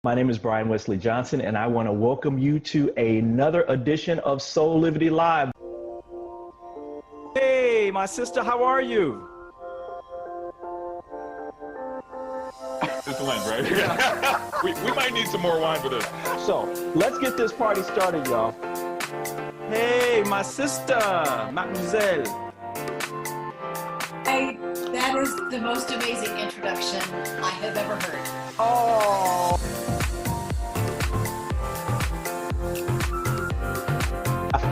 My name is Brian Wesley Johnson, and I want to welcome you to another edition of Soulivity Live. Hey, my sister, how are you? It's Lent, right? Yeah. we might need some more wine for this. So, let's get this party started, y'all. Hey, my sister, mademoiselle. That is the most amazing introduction I have ever heard. Oh.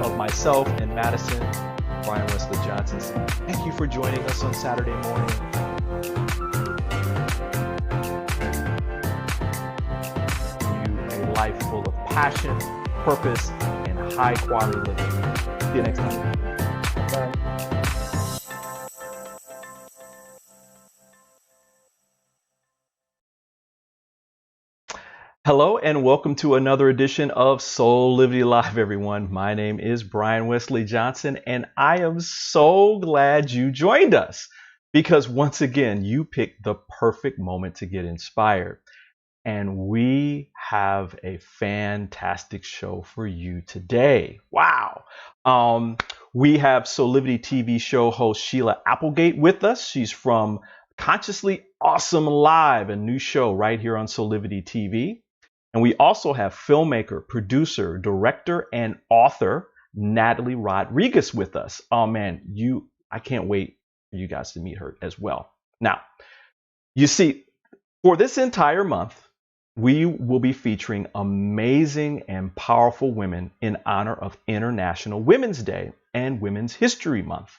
Of myself and Madison, Brian Wesley Johnson, thank you for joining us on Saturday morning. You a life full of passion, purpose, and high quality living. See you next time. Bye. Hello and welcome to another edition of Soulivity Live, everyone. My name is Brian Wesley Johnson, and I am so glad you joined us because once again, you picked the perfect moment to get inspired. And we have a fantastic show for you today. Wow. We have Soulivity TV show host Sheila Applegate with us. She's from Consciously Awesome Live, a new show right here on Soulivity TV. And we also have filmmaker, producer, director, and author Natalie Rodriguez with us. Oh man, I can't wait for you guys to meet her as well. Now, you see, for this entire month, we will be featuring amazing and powerful women in honor of International Women's Day and Women's History Month.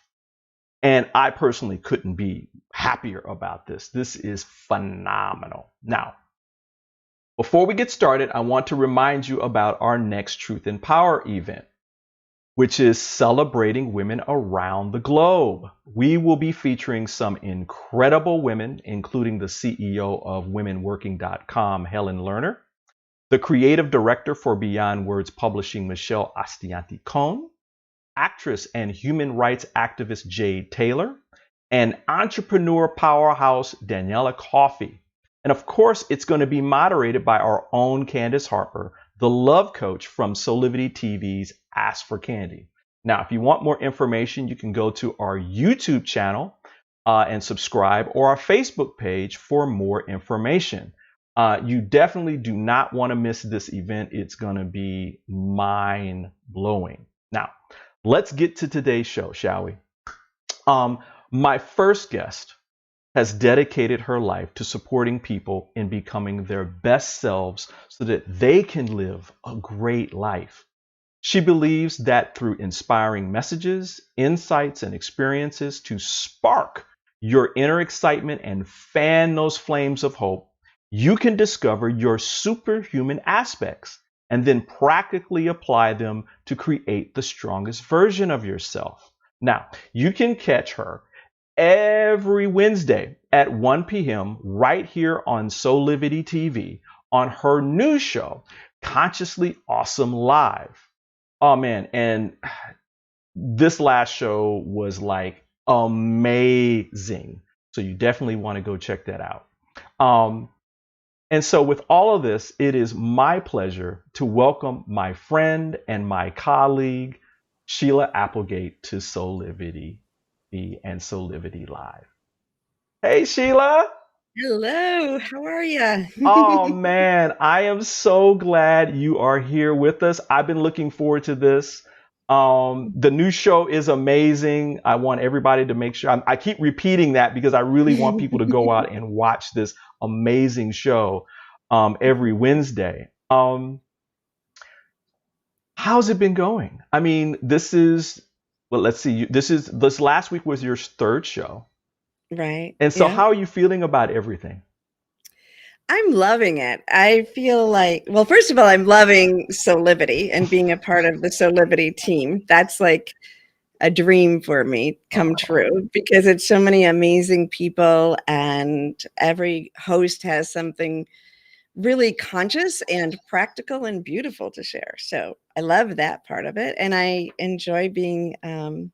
And I personally couldn't be happier about this. This is phenomenal. Now, before we get started, I want to remind you about our next Truth and Power event, which is celebrating women around the globe. We will be featuring some incredible women, including the CEO of WomenWorking.com, Helen Lerner, the creative director for Beyond Words Publishing, Michelle Astianti-Cohn, actress and human rights activist Jade Taylor, and entrepreneur powerhouse Daniela Coffey. And of course, it's going to be moderated by our own Candace Harper, the love coach from Soulivity TV's Ask for Candy. Now, if you want more information, you can go to our YouTube channel and subscribe, or our Facebook page for more information. You definitely do not want to miss this event. It's going to be mind-blowing. Now, let's get to today's show, shall we? My first guest has dedicated her life to supporting people in becoming their best selves so that they can live a great life. She believes that through inspiring messages, insights, and experiences to spark your inner excitement and fan those flames of hope, you can discover your superhuman aspects and then practically apply them to create the strongest version of yourself. Now, you can catch her every Wednesday at 1 p.m. right here on Soulivity TV on her new show, Consciously Awesome Live. Oh man, and this last show was like amazing. So you definitely want to go check that out. And so with all of this, it is my pleasure to welcome my friend and my colleague, Sheila Applegate, to Soulivity and Soulivity Live. Hey, Sheila. Hello, how are you? Oh man, I am so glad you are here with us. I've been looking forward to this. The new show is amazing. I want everybody to make sure, I keep repeating that because I really want people to go out and watch this amazing show every Wednesday. How's it been going? I mean, let's see, this last week was your third show. Right. And so Yeah. how are you feeling about everything? I'm loving it. I feel like, well, first of all, I'm loving Soulivity and being a part of the Soulivity team. That's like a dream for me come true because it's so many amazing people and every host has something really conscious and practical and beautiful to share. So I love that part of it. And I enjoy being a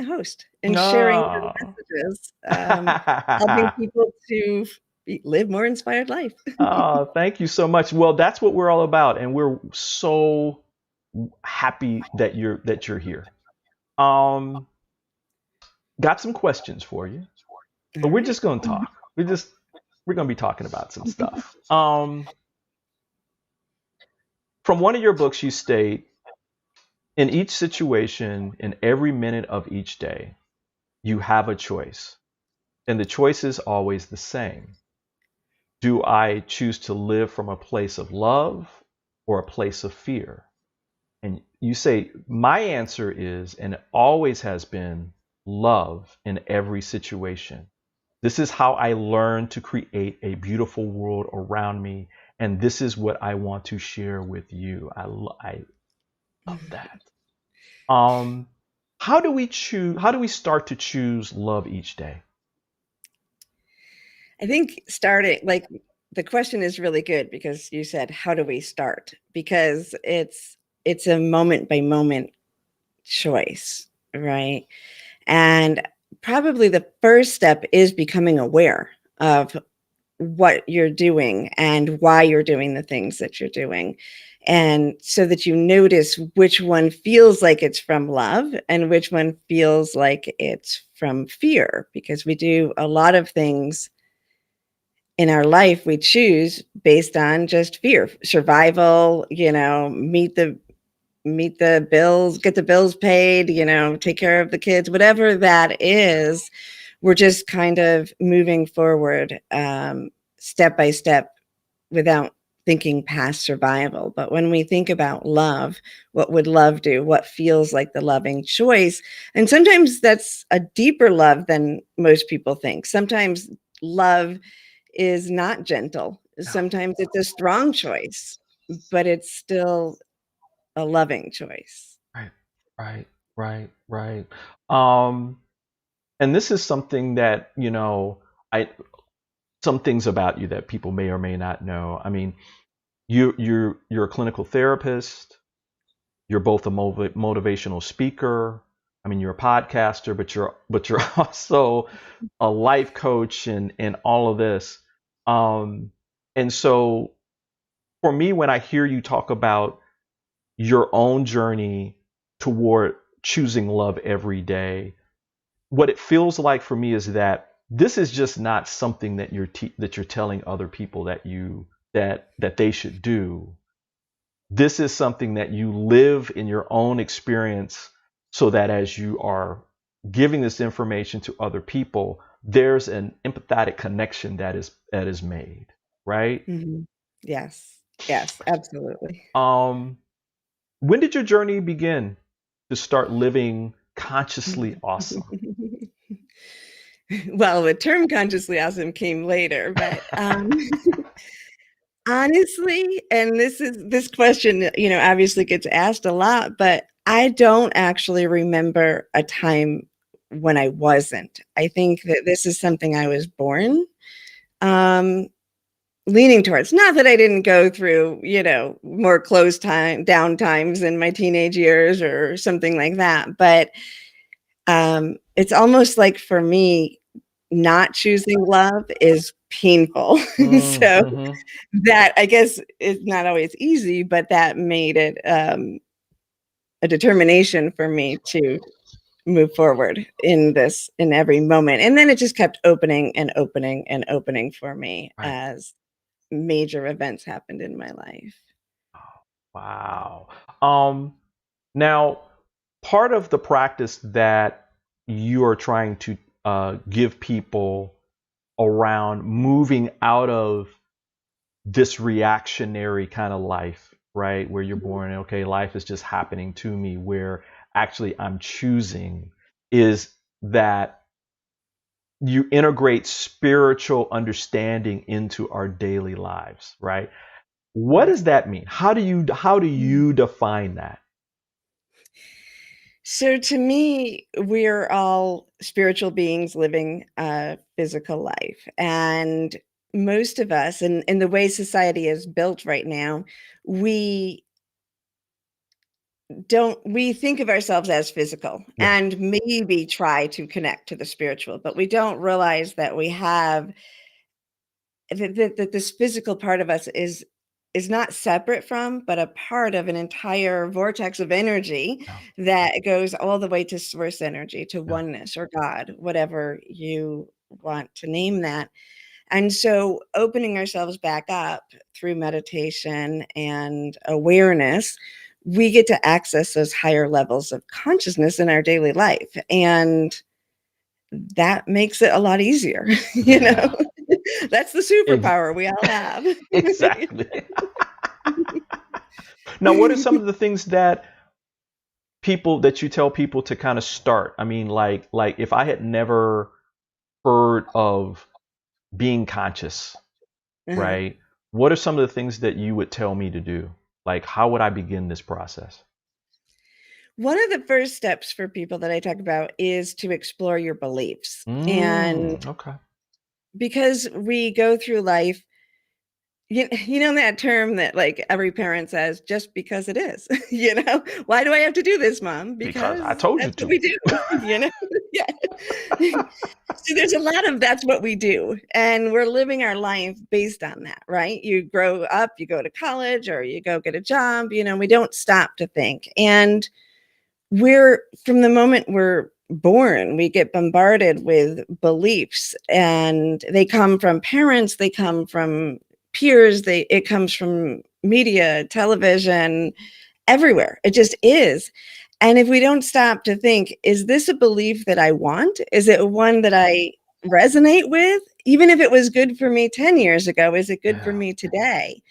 host and sharing the messages, helping people to live more inspired life. Thank you so much. Well, that's what we're all about, and we're so happy that you're here. Um, got some questions for you, but we're just gonna talk. We're gonna be talking about some stuff. From one of your books, you state, in each situation, in every minute of each day, you have a choice, and the choice is always the same. Do I choose to live from a place of love or a place of fear? And you say, my answer is, and it always has been, love in every situation. This is how I learned to create a beautiful world around me. And this is what I want to share with you. I love that. How do we start to choose love each day? I think starting, like, the question is really good because you said, how do we start? Because it's a moment by moment choice, right? And probably the first step is becoming aware of what you're doing and why you're doing the things that you're doing. And so that you notice which one feels like it's from love and which one feels like it's from fear, because we do a lot of things in our life we choose based on just fear, survival, meet the bills, get the bills paid, take care of the kids, whatever that is. We're just kind of moving forward step by step without thinking past survival. But when we think about love, what would love do? What feels like the loving choice? And sometimes that's a deeper love than most people think. Sometimes love is not gentle. Sometimes it's a strong choice, but it's still a loving choice. Right. And this is something that, some things about you that people may or may not know. I mean, you're a clinical therapist. You're both a motivational speaker. I mean, you're a podcaster, but you're also a life coach and all of this. And so for me, when I hear you talk about your own journey toward choosing love every day, what it feels like for me is that this is just not something that you're telling other people that they should do. This is something that you live in your own experience, so that as you are giving this information to other people, there's an empathetic connection that is made, right? Mm-hmm. Yes, absolutely. When did your journey begin to start living consciously awesome? Well, the term consciously awesome came later, but honestly, and this question, obviously gets asked a lot, but I don't actually remember a time when I wasn't. I think that this is something I was born leaning towards. Not that I didn't go through, more down times in my teenage years or something like that, but it's almost like, for me, not choosing love is painful. So Mm-hmm. that, I guess, is not always easy, but that made it a determination for me to move forward in every moment. And then it just kept opening and opening and opening for me as major events happened in my life. Wow. Now, part of the practice that you are trying to give people around moving out of this reactionary kind of life, right? Where you're born, okay, life is just happening to me, where actually I'm choosing, is that you integrate spiritual understanding into our daily lives, right? What does that mean? How do you define that? So to me, we're all spiritual beings living a physical life. And most of us, and in the way society is built right now, we think of ourselves as physical, and maybe try to connect to the spiritual, but we don't realize that we have that this physical part of us is not separate from, but a part of an entire vortex of energy that goes all the way to source energy, to oneness or God, whatever you want to name that. And so opening ourselves back up through meditation and awareness, we get to access those higher levels of consciousness in our daily life. And that makes it a lot easier, you know? That's the superpower we all have. Exactly. Now, what are some of the things that you tell people to kind of start? I mean, like if I had never heard of being conscious, right? What are some of the things that you would tell me to do? Like, how would I begin this process? One of the first steps for people that I talk about is to explore your beliefs. And Okay. because we go through life, you know that term that like every parent says, just because it is, you know, why do I have to do this, Mom? Because I told you that's to. what we do, you know? Yeah. So there's a lot of that's what we do. And we're living our life based on that, right? You grow up, you go to college, or you go get a job, you know, we don't stop to think. And from the moment we're born, we get bombarded with beliefs, and they come from parents, they come from peers, it comes from media, television, everywhere. It just is. And if we don't stop to think, is this a belief that I want? Is it one that I resonate with? Even if it was good for me 10 years ago, is it good for me today?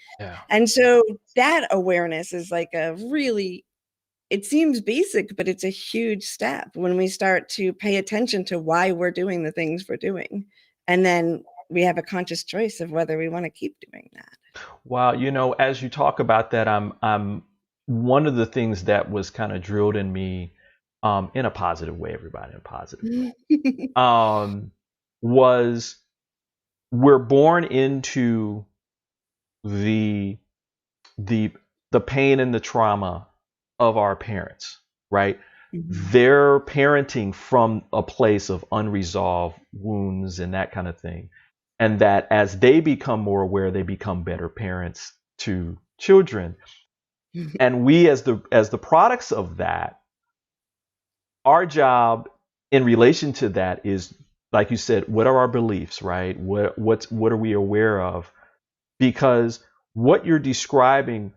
And so that awareness is like it seems basic, but it's a huge step when we start to pay attention to why we're doing the things we're doing. And then we have a conscious choice of whether we want to keep doing that. Wow, you know, as you talk about that, I'm one of the things that was kind of drilled in me, in a positive way, everybody, in a positive way, was we're born into the pain and the trauma of our parents, right? They're parenting from a place of unresolved wounds and that kind of thing. And that as they become more aware, they become better parents to children. And we as the products of that, our job in relation to that is, like you said, what are our beliefs, right? What are we aware of? Because what you're describing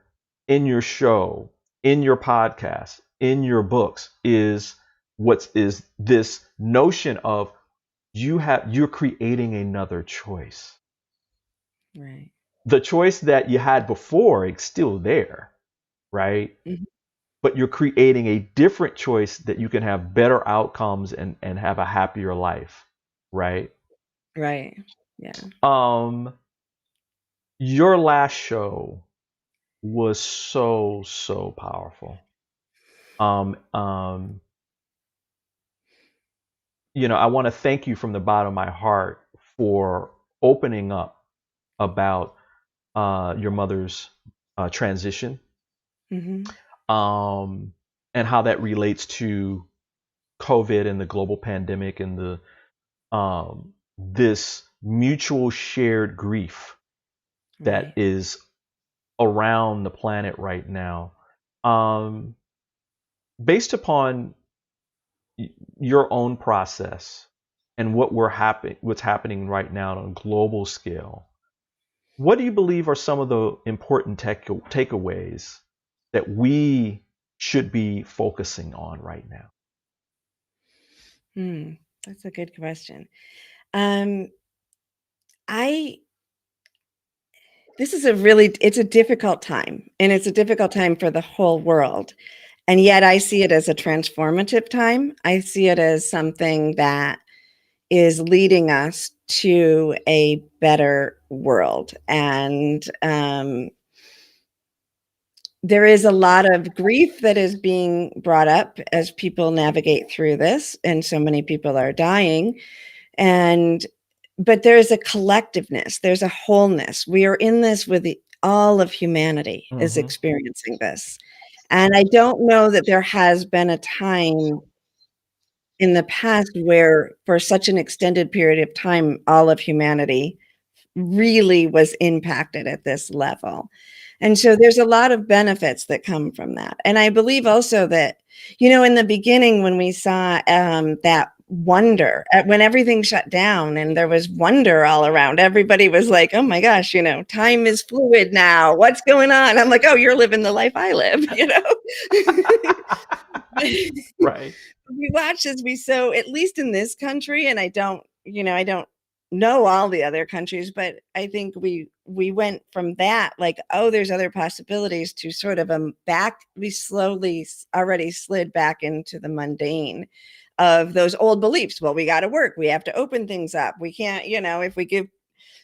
in your show, in your podcast, in your books is this notion of you're creating another choice. Right. The choice that you had before is still there, right? But you're creating a different choice that you can have better outcomes and have a happier life, right? Right. Yeah. Your last show was so powerful. You know, I want to thank you from the bottom of my heart for opening up about your mother's transition, and how that relates to COVID and the global pandemic and the this mutual shared grief that is around the planet right now. Based upon your own process and what's happening right now on a global scale, what do you believe are some of the important takeaways that we should be focusing on right now? That's a good question. This is it's a difficult time, and it's a difficult time for the whole world. And yet I see it as a transformative time. I see it as something that is leading us to a better world. And there is a lot of grief that is being brought up as people navigate through this, and so many people are dying. But there's a collectiveness, there's a wholeness. We are in this with all of humanity is experiencing this. And I don't know that there has been a time in the past where for such an extended period of time, all of humanity really was impacted at this level. And so there's a lot of benefits that come from that. And I believe also that, in the beginning when we saw that wonder, when everything shut down and there was wonder all around, everybody was like, oh my gosh, time is fluid now. What's going on? I'm like, oh, you're living the life I live, Right. We watch as at least in this country, and I don't know all the other countries, but I think we went from that, like, oh, there's other possibilities, to sort of we slowly already slid back into the mundane of those old beliefs. Well, we got to work. We have to open things up. We can't, if we give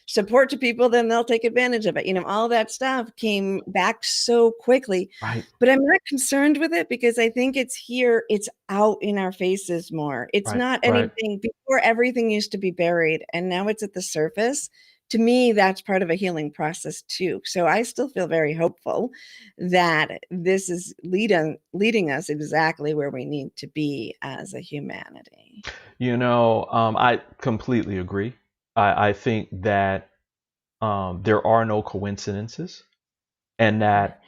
support to people, then they'll take advantage of it. All that stuff came back so quickly. Right. But I'm not concerned with it because I think it's here. It's out in our faces more. It's not anything. Before, everything used to be buried, and now it's at the surface. To me, that's part of a healing process too. So I still feel very hopeful that this is leading us exactly where we need to be as a humanity. I completely agree. I think that there are no coincidences, and that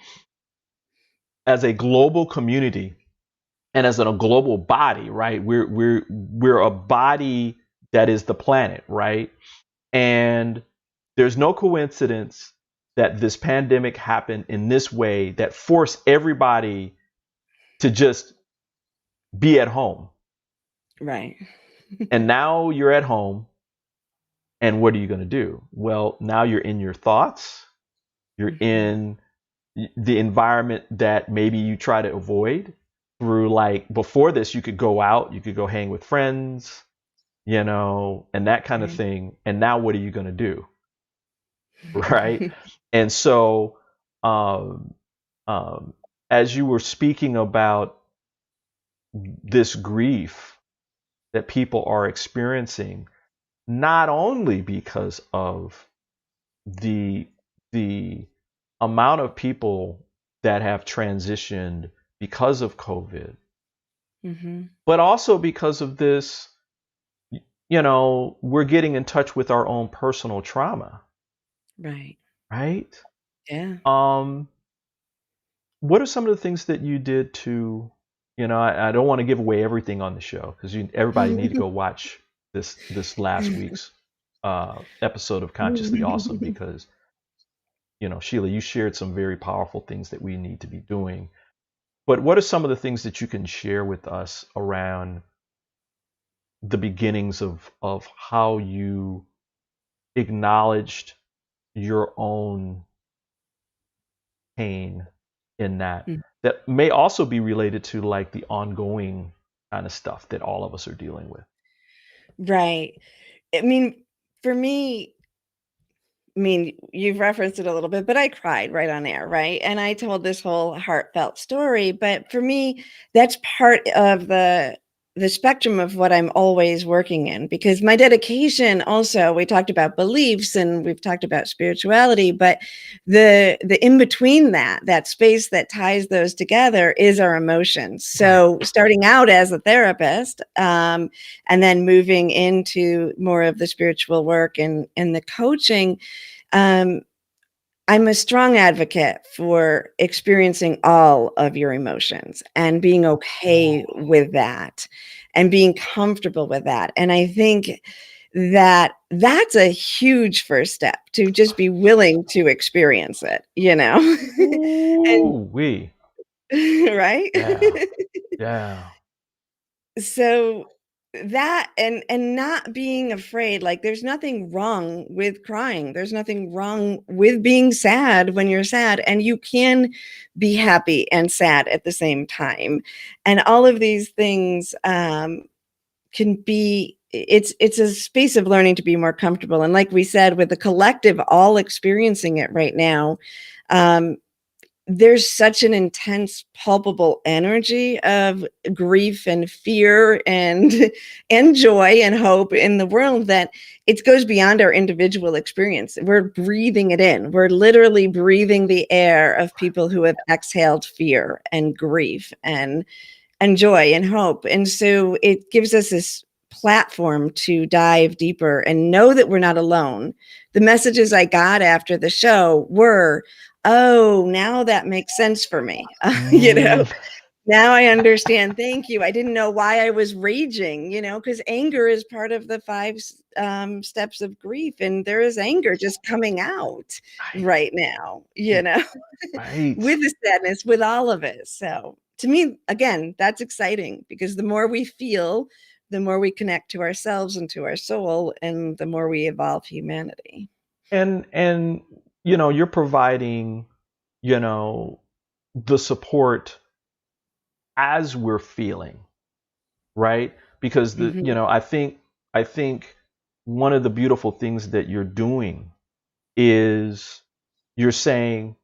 as a global community and as a global body, right, we're a body that is the planet, right? And there's no coincidence that this pandemic happened in this way, that forced everybody to just be at home. Right. And now you're at home. And what are you going to do? Well, now you're in your thoughts. You're in the environment that maybe you try to avoid through, like, before this, you could go out, you could go hang with friends, and that kind of thing. And now what are you going to do? Right. And so as you were speaking about this grief that people are experiencing, not only because of the amount of people that have transitioned because of COVID, but also because of this, we're getting in touch with our own personal trauma. Right. Right? Yeah. What are some of the things that you did to, I don't want to give away everything on the show, because everybody need to go watch this last week's episode of Consciously Awesome, because Sheila, you shared some very powerful things that we need to be doing. But what are some of the things that you can share with us around the beginnings of how you acknowledged your own pain in that may also be related to, like, the ongoing kind of stuff that all of us are dealing with? Right. I mean, for me, you've referenced it a little bit, but I cried right on air, right? And I told this whole heartfelt story. But for me, that's part of the spectrum of what I'm always working in, because my dedication also, we talked about beliefs and we've talked about spirituality, but the in between that space that ties those together is our emotions. So starting out as a therapist, and then moving into more of the spiritual work and the coaching, I'm a strong advocate for experiencing all of your emotions and being okay with that and being comfortable with that. And I think that that's a huge first step, to just be willing to experience it, Ooh-wee. Right? Yeah. So that, and not being afraid, like, there's nothing wrong with crying. There's nothing wrong with being sad when you're sad, and you can be happy and sad at the same time. And all of these things can be, it's a space of learning to be more comfortable. And like we said, with the collective all experiencing it right now, there's such an intense, palpable energy of grief and fear and joy and hope in the world that it goes beyond our individual experience. We're breathing it in. We're literally breathing the air of people who have exhaled fear and grief and joy and hope. And so it gives us this platform to dive deeper and know that we're not alone. The messages I got after the show were, oh, now that makes sense for me. You know, now I understand. Thank you. I didn't know why I was raging, you know, because anger is part of the 5 steps of grief. And there is anger just coming out right now, you know, with the sadness, with all of it. So to me, again, that's exciting because the more we feel, the more we connect to ourselves and to our soul, and the more we evolve humanity. And you know, you're providing, you know, the support as we're feeling, right? Because the you know, I think one of the beautiful things that you're doing is you're saying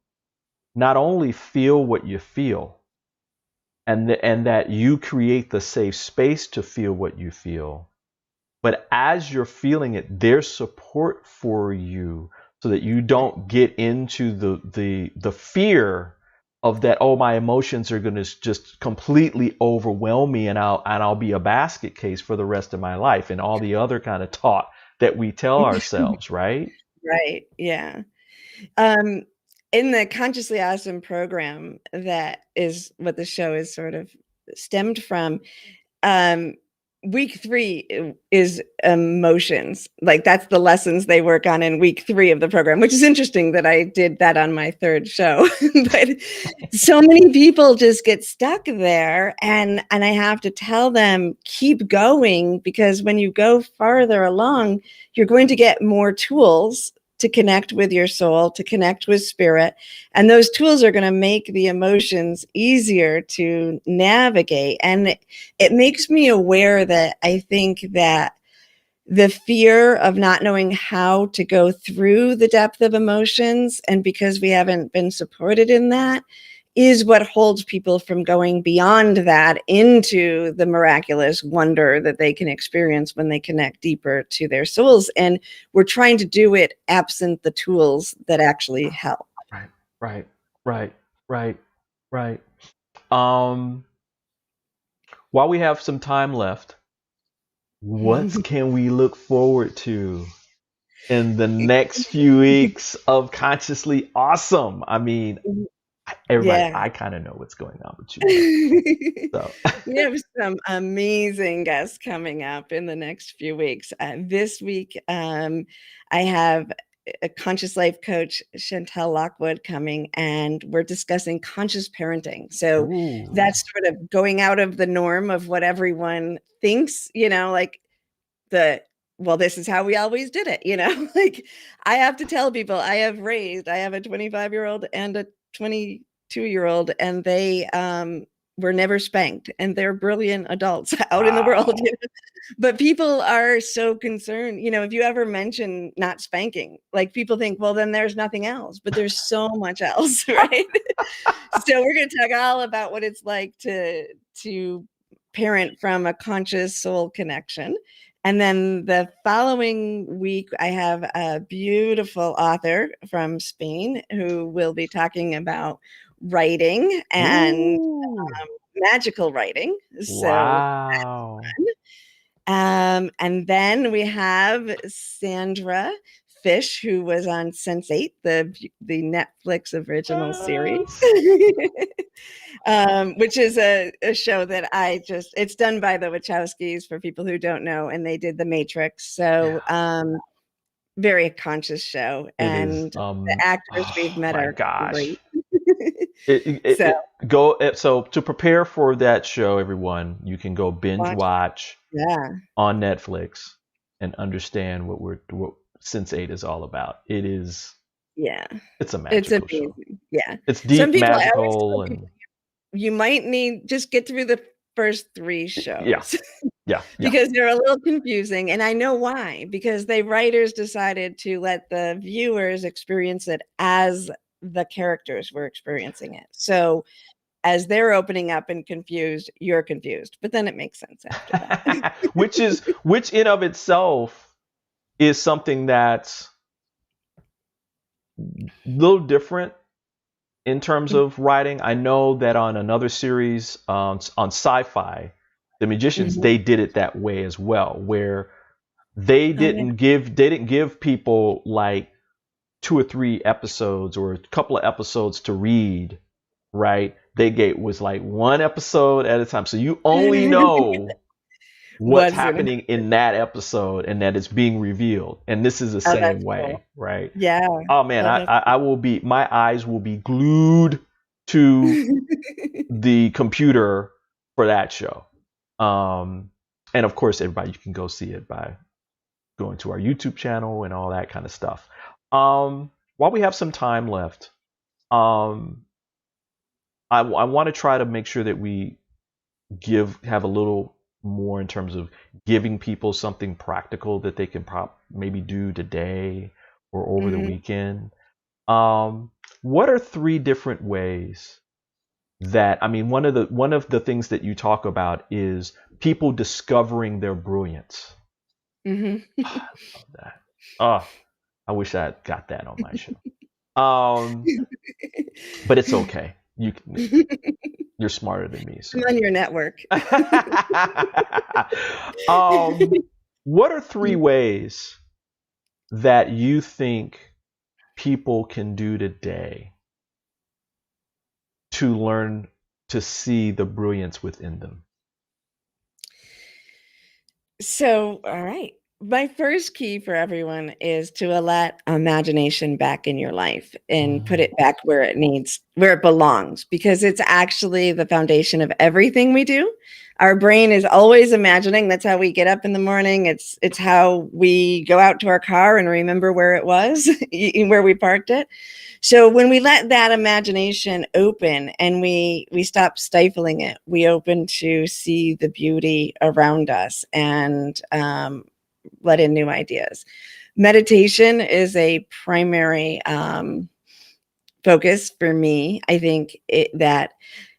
not only feel what you feel, and that you create the safe space to feel what you feel, but as you're feeling it, there's support for you so that you don't get into the fear of that, oh, my emotions are going to just completely overwhelm me, and I'll be a basket case for the rest of my life, and all the other kind of talk that we tell ourselves, right? Right. Yeah. In the Consciously Awesome program, that is what the show is sort of stemmed from. Week 3 is emotions. Like, that's the lessons they work on in week 3 of the program, which is interesting that I did that on my 3rd show. But so many people just get stuck there, and I have to tell them, keep going, because when you go farther along, you're going to get more tools to connect with your soul, to connect with spirit. And those tools are going to make the emotions easier to navigate. And it makes me aware that I think that the fear of not knowing how to go through the depth of emotions, and because we haven't been supported in that, is what holds people from going beyond that into the miraculous wonder that they can experience when they connect deeper to their souls. And we're trying to do it absent the tools that actually help. Right. While we have some time left, what can we look forward to in the next few weeks of Consciously Awesome? I mean, everybody, Yeah. I kind of know what's going on with you. So. We have some amazing guests coming up in the next few weeks. This week, I have a conscious life coach, Chantel Lockwood, coming, and we're discussing conscious parenting. So that's sort of going out of the norm of what everyone thinks, you know, like well, this is how we always did it, you know. Like, I have to tell people I have a 25-year-old and a 22-year-old, and they were never spanked, and they're brilliant adults out in the world, you know? But people are so concerned, you know, if you ever mention not spanking, like, people think, well, then there's nothing else, but there's so much else, right? So we're going to talk all about what it's like to parent from a conscious soul connection. And then the following week, I have a beautiful author from Spain who will be talking about writing and magical writing. Wow. And then we have Sandra Fish, who was on Sense8, the Netflix original series, which is a show that it's done by the Wachowskis, for people who don't know, and they did The Matrix. So very conscious show. And the actors we've met are great. So to prepare for that show, everyone, you can go binge watch on Netflix and understand what Sense8 is all about. It is, it's a magical show. Yeah, it's deep, magical, and you might need just get through the first 3 shows. Yeah. Because they're a little confusing, and I know why. Because the writers decided to let the viewers experience it as the characters were experiencing it. So as they're opening up and confused, you're confused. But then it makes sense after that. which in of itself is something that's a little different in terms of writing. I know that on another series on Sci-Fi, the magicians, Mhm. they did it that way as well, where they Oh, yeah. didn't give people like 2 or 3 episodes or a couple of episodes to read, right? They gave was like one episode at a time. So you only know what's What's gonna happening in that episode and that it's being revealed. And this is the Oh, same that's cool. way, right? Yeah. Oh man, Oh, that's I will be, my eyes will be glued to the computer for that show. And of course, everybody, you can go see it by going to our YouTube channel and all that kind of stuff. While we have some time left, I want to try to make sure that we have a little more in terms of giving people something practical that they can maybe do today or over the Mhm. weekend. What are 3 different ways that, I mean, one of the things that you talk about is people discovering their brilliance. Mhm. I love that. Oh, I wish I had got that on my show. But it's okay. You're smarter than me, I'm so. on your network. What are 3 ways that you think people can do today to learn to see the brilliance within them? So, all right. My first key for everyone is to let imagination back in your life and put it back where it belongs, because it's actually the foundation of everything we do. Our brain is always imagining. That's how we get up in the morning. It's how we go out to our car and remember where it was, where we parked it. So when we let that imagination open and we stop stifling it, we open to see the beauty around us and let in new ideas. Meditation is a primary focus for me. I think that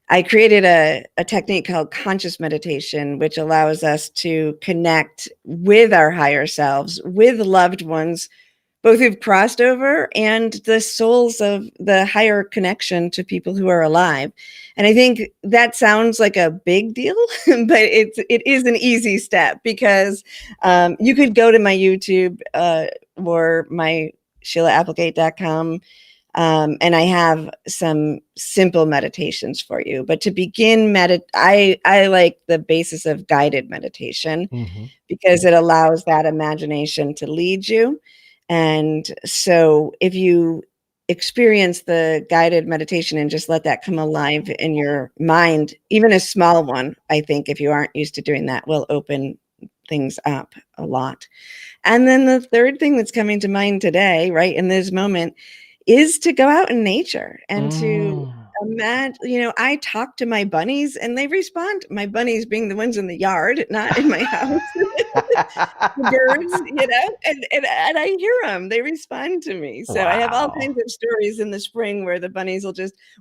I created a technique called conscious meditation, which allows us to connect with our higher selves, with loved ones, both who've crossed over and the souls of the higher connection to people who are alive. And I think that sounds like a big deal, but it is an easy step, because you could go to my YouTube or my SheilaApplegate.com, and I have some simple meditations for you. But to begin, I like the basis of guided meditation, because it allows that imagination to lead you. And so if you experience the guided meditation and just let that come alive in your mind, even a small one, I think if you aren't used to doing that, will open things up a lot. And then the third thing that's coming to mind today, right in this moment, is to go out in nature and to imagine, I talk to my bunnies and they respond, my bunnies being the ones in the yard, not in my house. The birds, and I hear them. They respond to me. So I have all Wow. kinds of stories in the spring where the bunnies will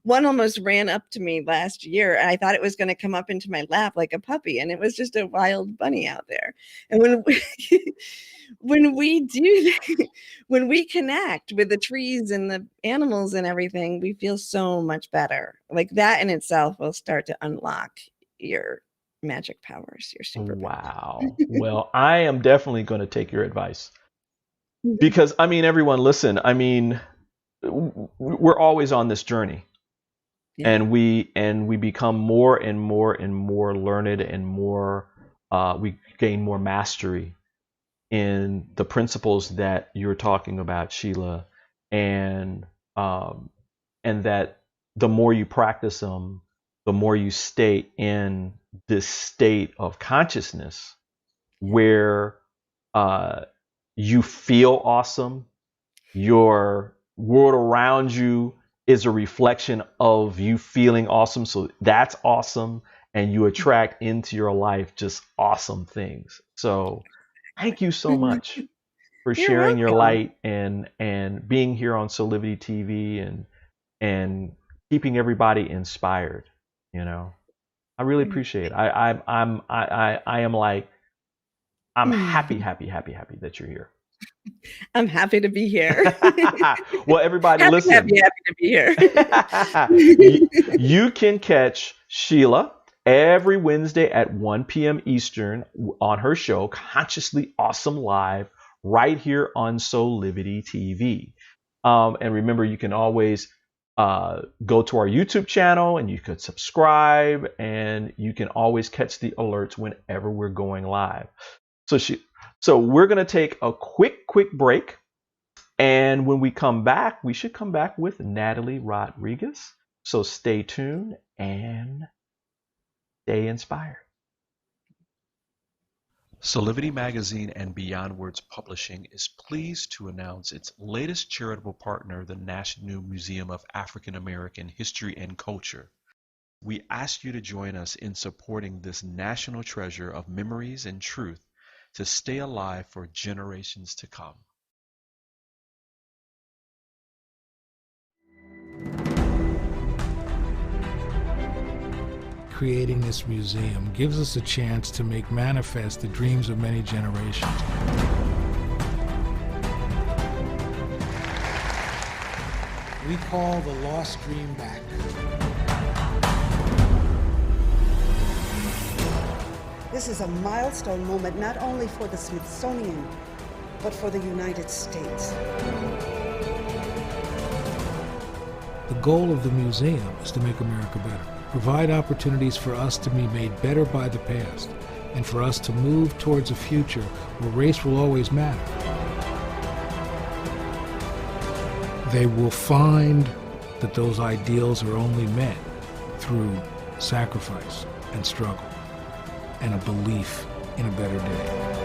one almost ran up to me last year, and I thought it was going to come up into my lap like a puppy, and it was just a wild bunny out there. And when we do that, when we connect with the trees and the animals and everything, we feel so much better. Like that in itself will start to unlock your magic powers, your superpowers. Wow. Well, I am definitely going to take your advice, because I mean, everyone, listen, I mean, we're always on this journey. Yeah. And we become more and more and more learned, and more we gain more mastery in the principles that you're talking about, Sheila, and that the more you practice them, the more you stay in this state of consciousness where you feel awesome. Your world around you is a reflection of you feeling awesome. So that's awesome. And you attract into your life just awesome things. So thank you so much for You're sharing your welcome. light and being here on Soulivity TV and keeping everybody inspired. I really appreciate it. I am like, I'm happy that you're here. I'm happy to be here. Well, everybody, happy listen. to be here. You can catch Sheila every Wednesday at 1 p.m. Eastern on her show, Consciously Awesome Live, right here on Soulivity TV. And remember, you can always go to our YouTube channel and you could subscribe, and you can always catch the alerts whenever we're going live. So we're going to take a quick break. And when we come back, we should come back with Natalie Rodriguez. So stay tuned and stay inspired. Soulivity Magazine and Beyond Words Publishing is pleased to announce its latest charitable partner, the National Museum of African American History and Culture. We ask you to join us in supporting this national treasure of memories and truth to stay alive for generations to come. Creating this museum gives us a chance to make manifest the dreams of many generations. We call the lost dream back. This is a milestone moment not only for the Smithsonian, but for the United States. The goal of the museum is to make America better, provide opportunities for us to be made better by the past, and for us to move towards a future where race will always matter. They will find that those ideals are only met through sacrifice and struggle and a belief in a better day.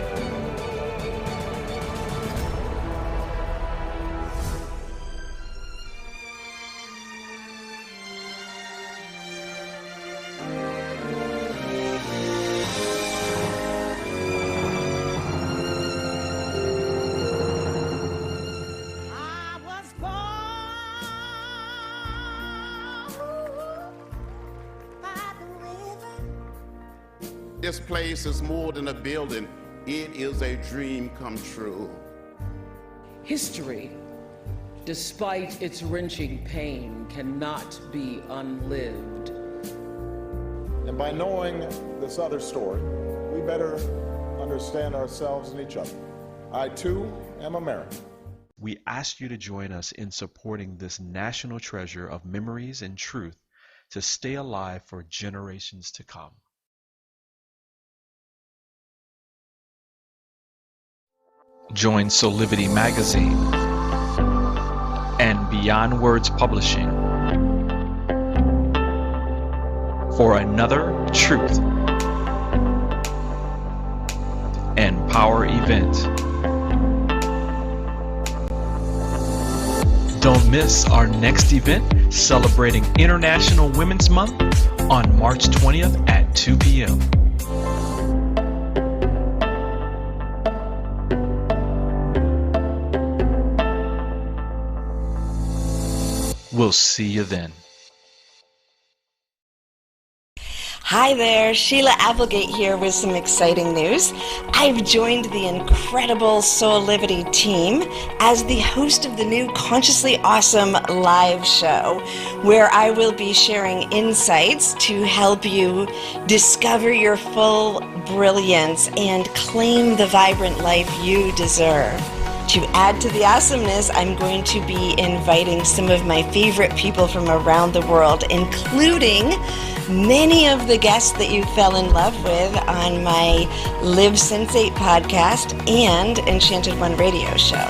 This place is more than a building. It is a dream come true. History, despite its wrenching pain, cannot be unlived. And by knowing this other story, we better understand ourselves and each other. I, too, am American. We ask you to join us in supporting this national treasure of memories and truth to stay alive for generations to come. Join Soulivity Magazine and Beyond Words Publishing for another Truth and Power event. Don't miss our next event celebrating International Women's Month on March 20th at 2 p.m. We'll see you then. Hi there, Sheila Applegate here with some exciting news. I've joined the incredible Soulivity team as the host of the new Consciously Awesome live show, where I will be sharing insights to help you discover your full brilliance and claim the vibrant life you deserve. To add to the awesomeness, I'm going to be inviting some of my favorite people from around the world, including many of the guests that you fell in love with on my Live Sensate podcast and Enchanted One radio show.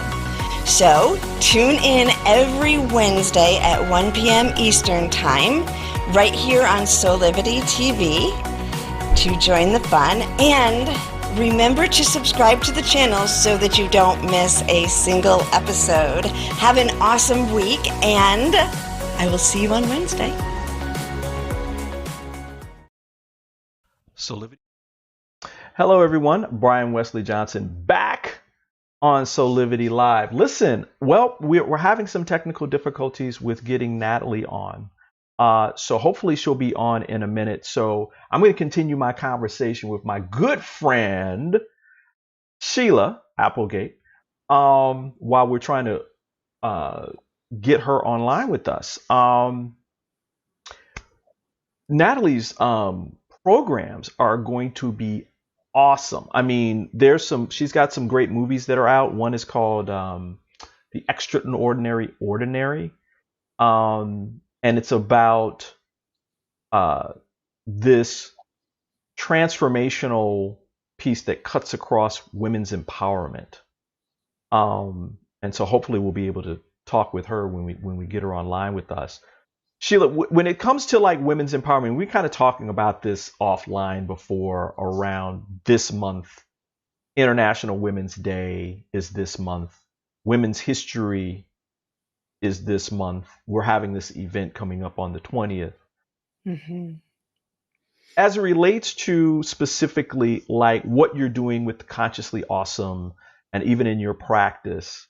So tune in every Wednesday at 1 p.m. Eastern Time, right here on Soulivity TV, to join the fun. And remember to subscribe to the channel so that you don't miss a single episode. Have an awesome week, and I will see you on Wednesday. Soulivity. Hello, everyone. Brian Wesley Johnson back on Soulivity Live. Listen, well, we're having some technical difficulties with getting Natalie on. So hopefully she'll be on in a minute. So I'm going to continue my conversation with my good friend, Sheila Applegate, while we're trying to get her online with us. Natalie's programs are going to be awesome. I mean, she's got some great movies that are out. One is called The Extraordinary Ordinary. And it's about this transformational piece that cuts across women's empowerment. And so hopefully we'll be able to talk with her when we get her online with us. Sheila, when it comes to like women's empowerment, we're kind of talking about this offline before around this month. International Women's Day is this month. Women's History is this month. We're having this event coming up on the 20th. Mm-hmm. As it relates to specifically like what you're doing with Consciously Awesome and even in your practice,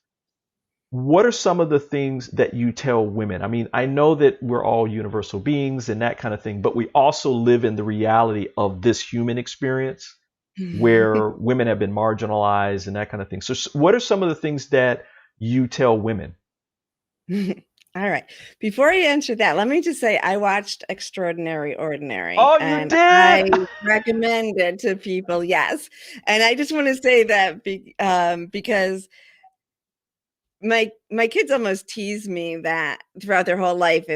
what are some of the things that you tell women? I mean, I know that we're all universal beings and that kind of thing, but we also live in the reality of this human experience where women have been marginalized and that kind of thing. So what are some of the things that you tell women? All right. Before I answer that, let me just say I watched Extraordinary Ordinary. Oh, and you did? I recommend it to people. Yes. And I just want to say that because my kids almost tease me that throughout their whole life,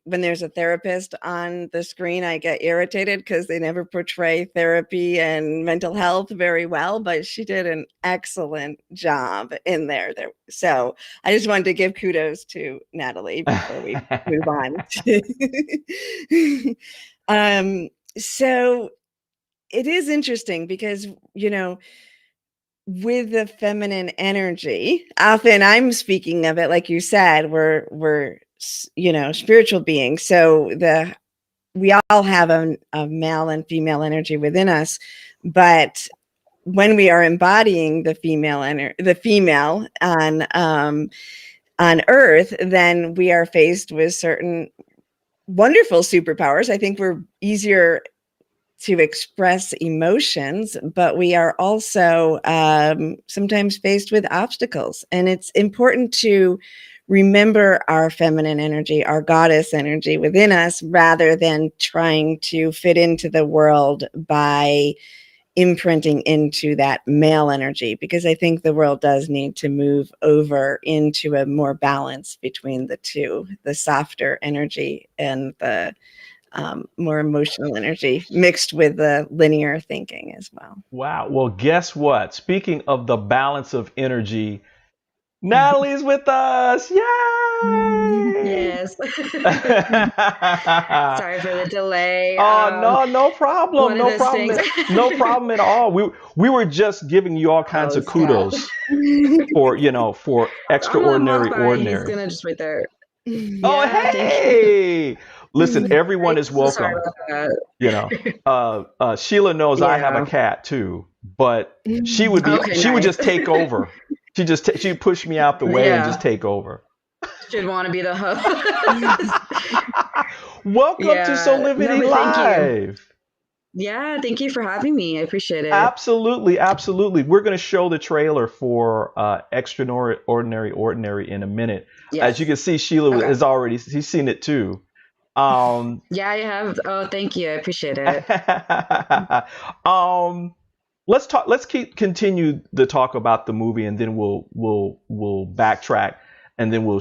when there's a therapist on the screen, I get irritated because they never portray therapy and mental health very well. But she did an excellent job in there. So I just wanted to give kudos to Natalie before we move on. So it is interesting because, with the feminine energy, often I'm speaking of it, like you said, we're spiritual beings. So we all have a male and female energy within us, but when we are embodying the female on Earth, then we are faced with certain wonderful superpowers. I think we're easier to express emotions, but we are also sometimes faced with obstacles. And it's important to remember our feminine energy, our goddess energy within us, rather than trying to fit into the world by imprinting into that male energy, because I think the world does need to move over into a more balance between the two, the softer energy and the more emotional energy mixed with the linear thinking as well. Wow. Well, guess what? Speaking of the balance of energy, Natalie's with us. Yay! Yes. Sorry for the delay. Oh, no problem. No problem. No problem at all. We were just giving you all kinds of kudos for Extraordinary Ordinary. He's gonna just right there. Oh, hey! Listen, everyone is welcome. Sheila knows I have a cat too, but she would just take over. She'd push me out the way and just take over. Should want to be the host. Welcome to Soulivity Live. Yeah, thank you for having me. I appreciate it. Absolutely. We're going to show the trailer for Extraordinary Ordinary in a minute. Yes. As you can see, Sheila he's seen it too. Yeah, I have. Oh, thank you. I appreciate it. Let's continue the talk about the movie, and then we'll backtrack, and then we'll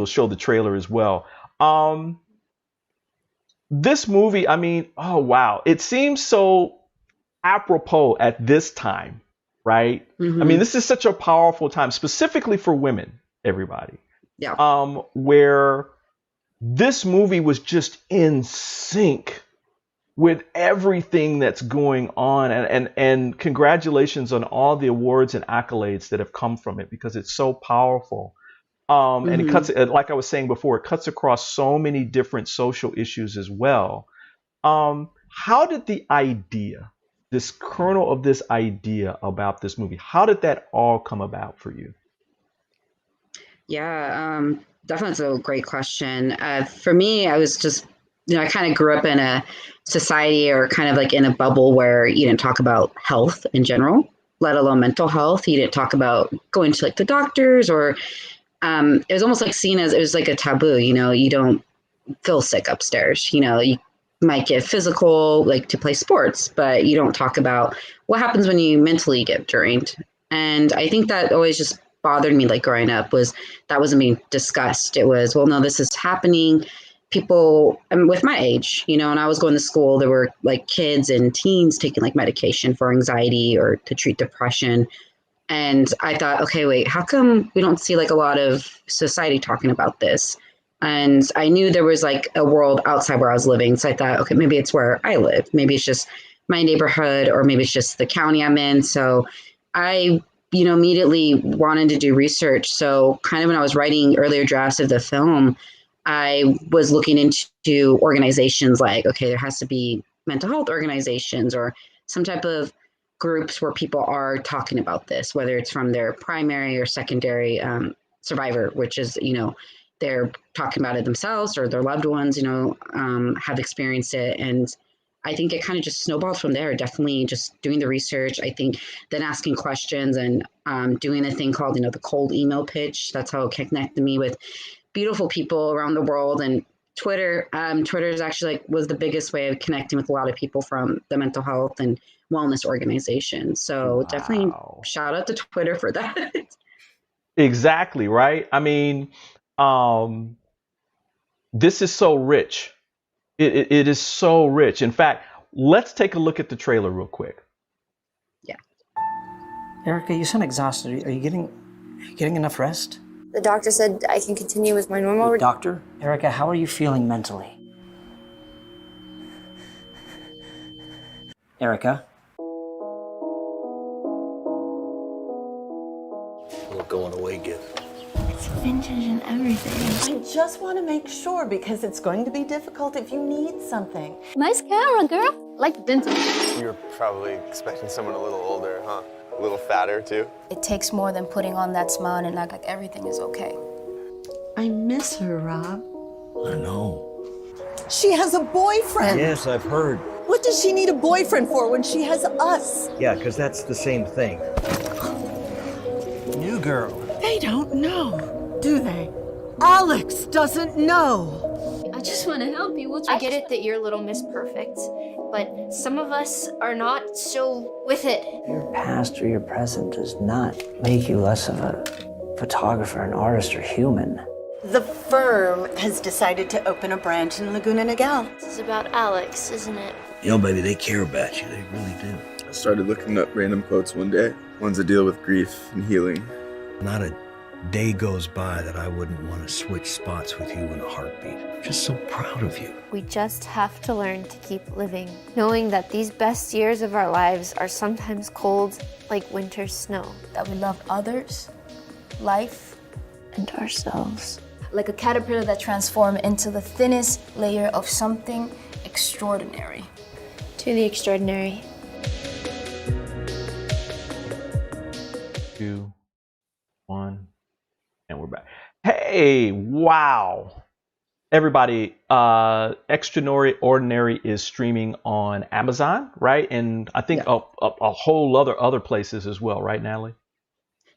show the trailer as well. This movie, I mean, oh wow, it seems so apropos at this time, right? I mean, this is such a powerful time, specifically for women, everybody. Yeah. Where this movie was just in sync with everything that's going on, and congratulations on all the awards and accolades that have come from it, because it's so powerful. And it cuts, like I was saying before, it cuts across so many different social issues as well. How did the idea, this kernel of this idea about this movie, how did that all come about for you? Yeah, definitely, it's a great question. For me, I was just, I kind of grew up in a society, or kind of like in a bubble, where you didn't talk about health in general, let alone mental health. You didn't talk about going to like the doctors, or it was almost like seen as, it was like a taboo. You don't feel sick upstairs. might get physical, like to play sports, but you don't talk about what happens when you mentally get drained. And I think that always just bothered me, like growing up, was that wasn't being discussed. It was, well, no, this is happening. People, I mean, with my age, you know, and I was going to school, there were like kids and teens taking like medication for anxiety or to treat depression. And I thought, okay, wait, how come we don't see like a lot of society talking about this? And I knew there was like a world outside where I was living. So I thought, okay, maybe it's where I live. Maybe it's just my neighborhood, or maybe it's just the county I'm in. So I, you know, immediately wanted to do research. So kind of when I was writing earlier drafts of the film, I was looking into organizations like, okay, there has to be mental health organizations or some type of groups where people are talking about this, whether it's from their primary or secondary survivor, which is, you know, they're talking about it themselves or their loved ones, you know, have experienced it. And I think it kind of just snowballed from there. Definitely just doing the research. I think then asking questions and doing a thing called, you know, the cold email pitch. That's how it connected me with beautiful people around the world. And Twitter is actually like was the biggest way of connecting with a lot of people from the mental health and wellness organization. So definitely shout out to Twitter for that. Exactly, right? I mean, this is so rich. It is so rich. In fact, let's take a look at the trailer real quick. Yeah. Erica, you sound exhausted. Are you getting enough rest? The doctor said I can continue with my normal. Doctor? Erica, how are you feeling mentally? Erica? Little going away gift. It's vintage and everything. I just want to make sure because it's going to be difficult if you need something. Nice camera, girl. Like vintage. You're probably expecting someone a little older, huh? A little fatter, too? It takes more than putting on that smile and act like everything is okay. I miss her, Rob. I know. She has a boyfriend. Yes, I've heard. What does she need a boyfriend for when she has us? Yeah, because that's the same thing. New girl. They don't know, do they? Alex doesn't know. I just want to help you. I get it that you're Little Miss Perfect, but some of us are not so with it. Your past or your present does not make you less of a photographer, an artist, or human. The firm has decided to open a branch in Laguna Niguel. This is about Alex, isn't it? You know, baby, they care about you. They really do. I started looking up random quotes one day. Ones that deal with grief and healing. Not a day goes by that I wouldn't want to switch spots with you in a heartbeat. I'm just so proud of you. We just have to learn to keep living, knowing that these best years of our lives are sometimes cold like winter snow. That we love others, life, and ourselves. Like a caterpillar that transforms into the thinnest layer of something extraordinary. To the extraordinary. 2, 1, and we're back. Hey, wow. Everybody, Extraordinary is streaming on Amazon, right? And I think a whole other places as well, right, Natalie?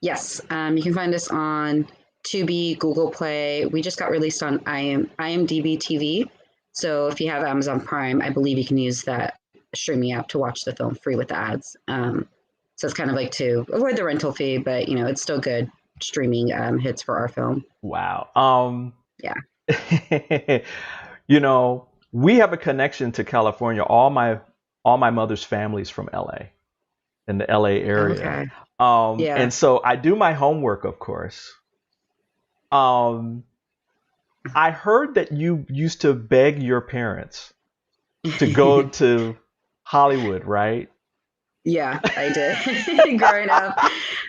Yes, you can find us on Tubi, Google Play. We just got released on IMDb TV. So if you have Amazon Prime, I believe you can use that streaming app to watch the film free with the ads. So it's kind of like to avoid the rental fee, but you know, it's still good streaming hits for our film. Wow. Yeah. You know, we have a connection to California. All my mother's family's from LA, in the LA area. Okay. Yeah. And so I do my homework, of course. I heard that you used to beg your parents to go to Hollywood, right? Yeah, I did. Growing up,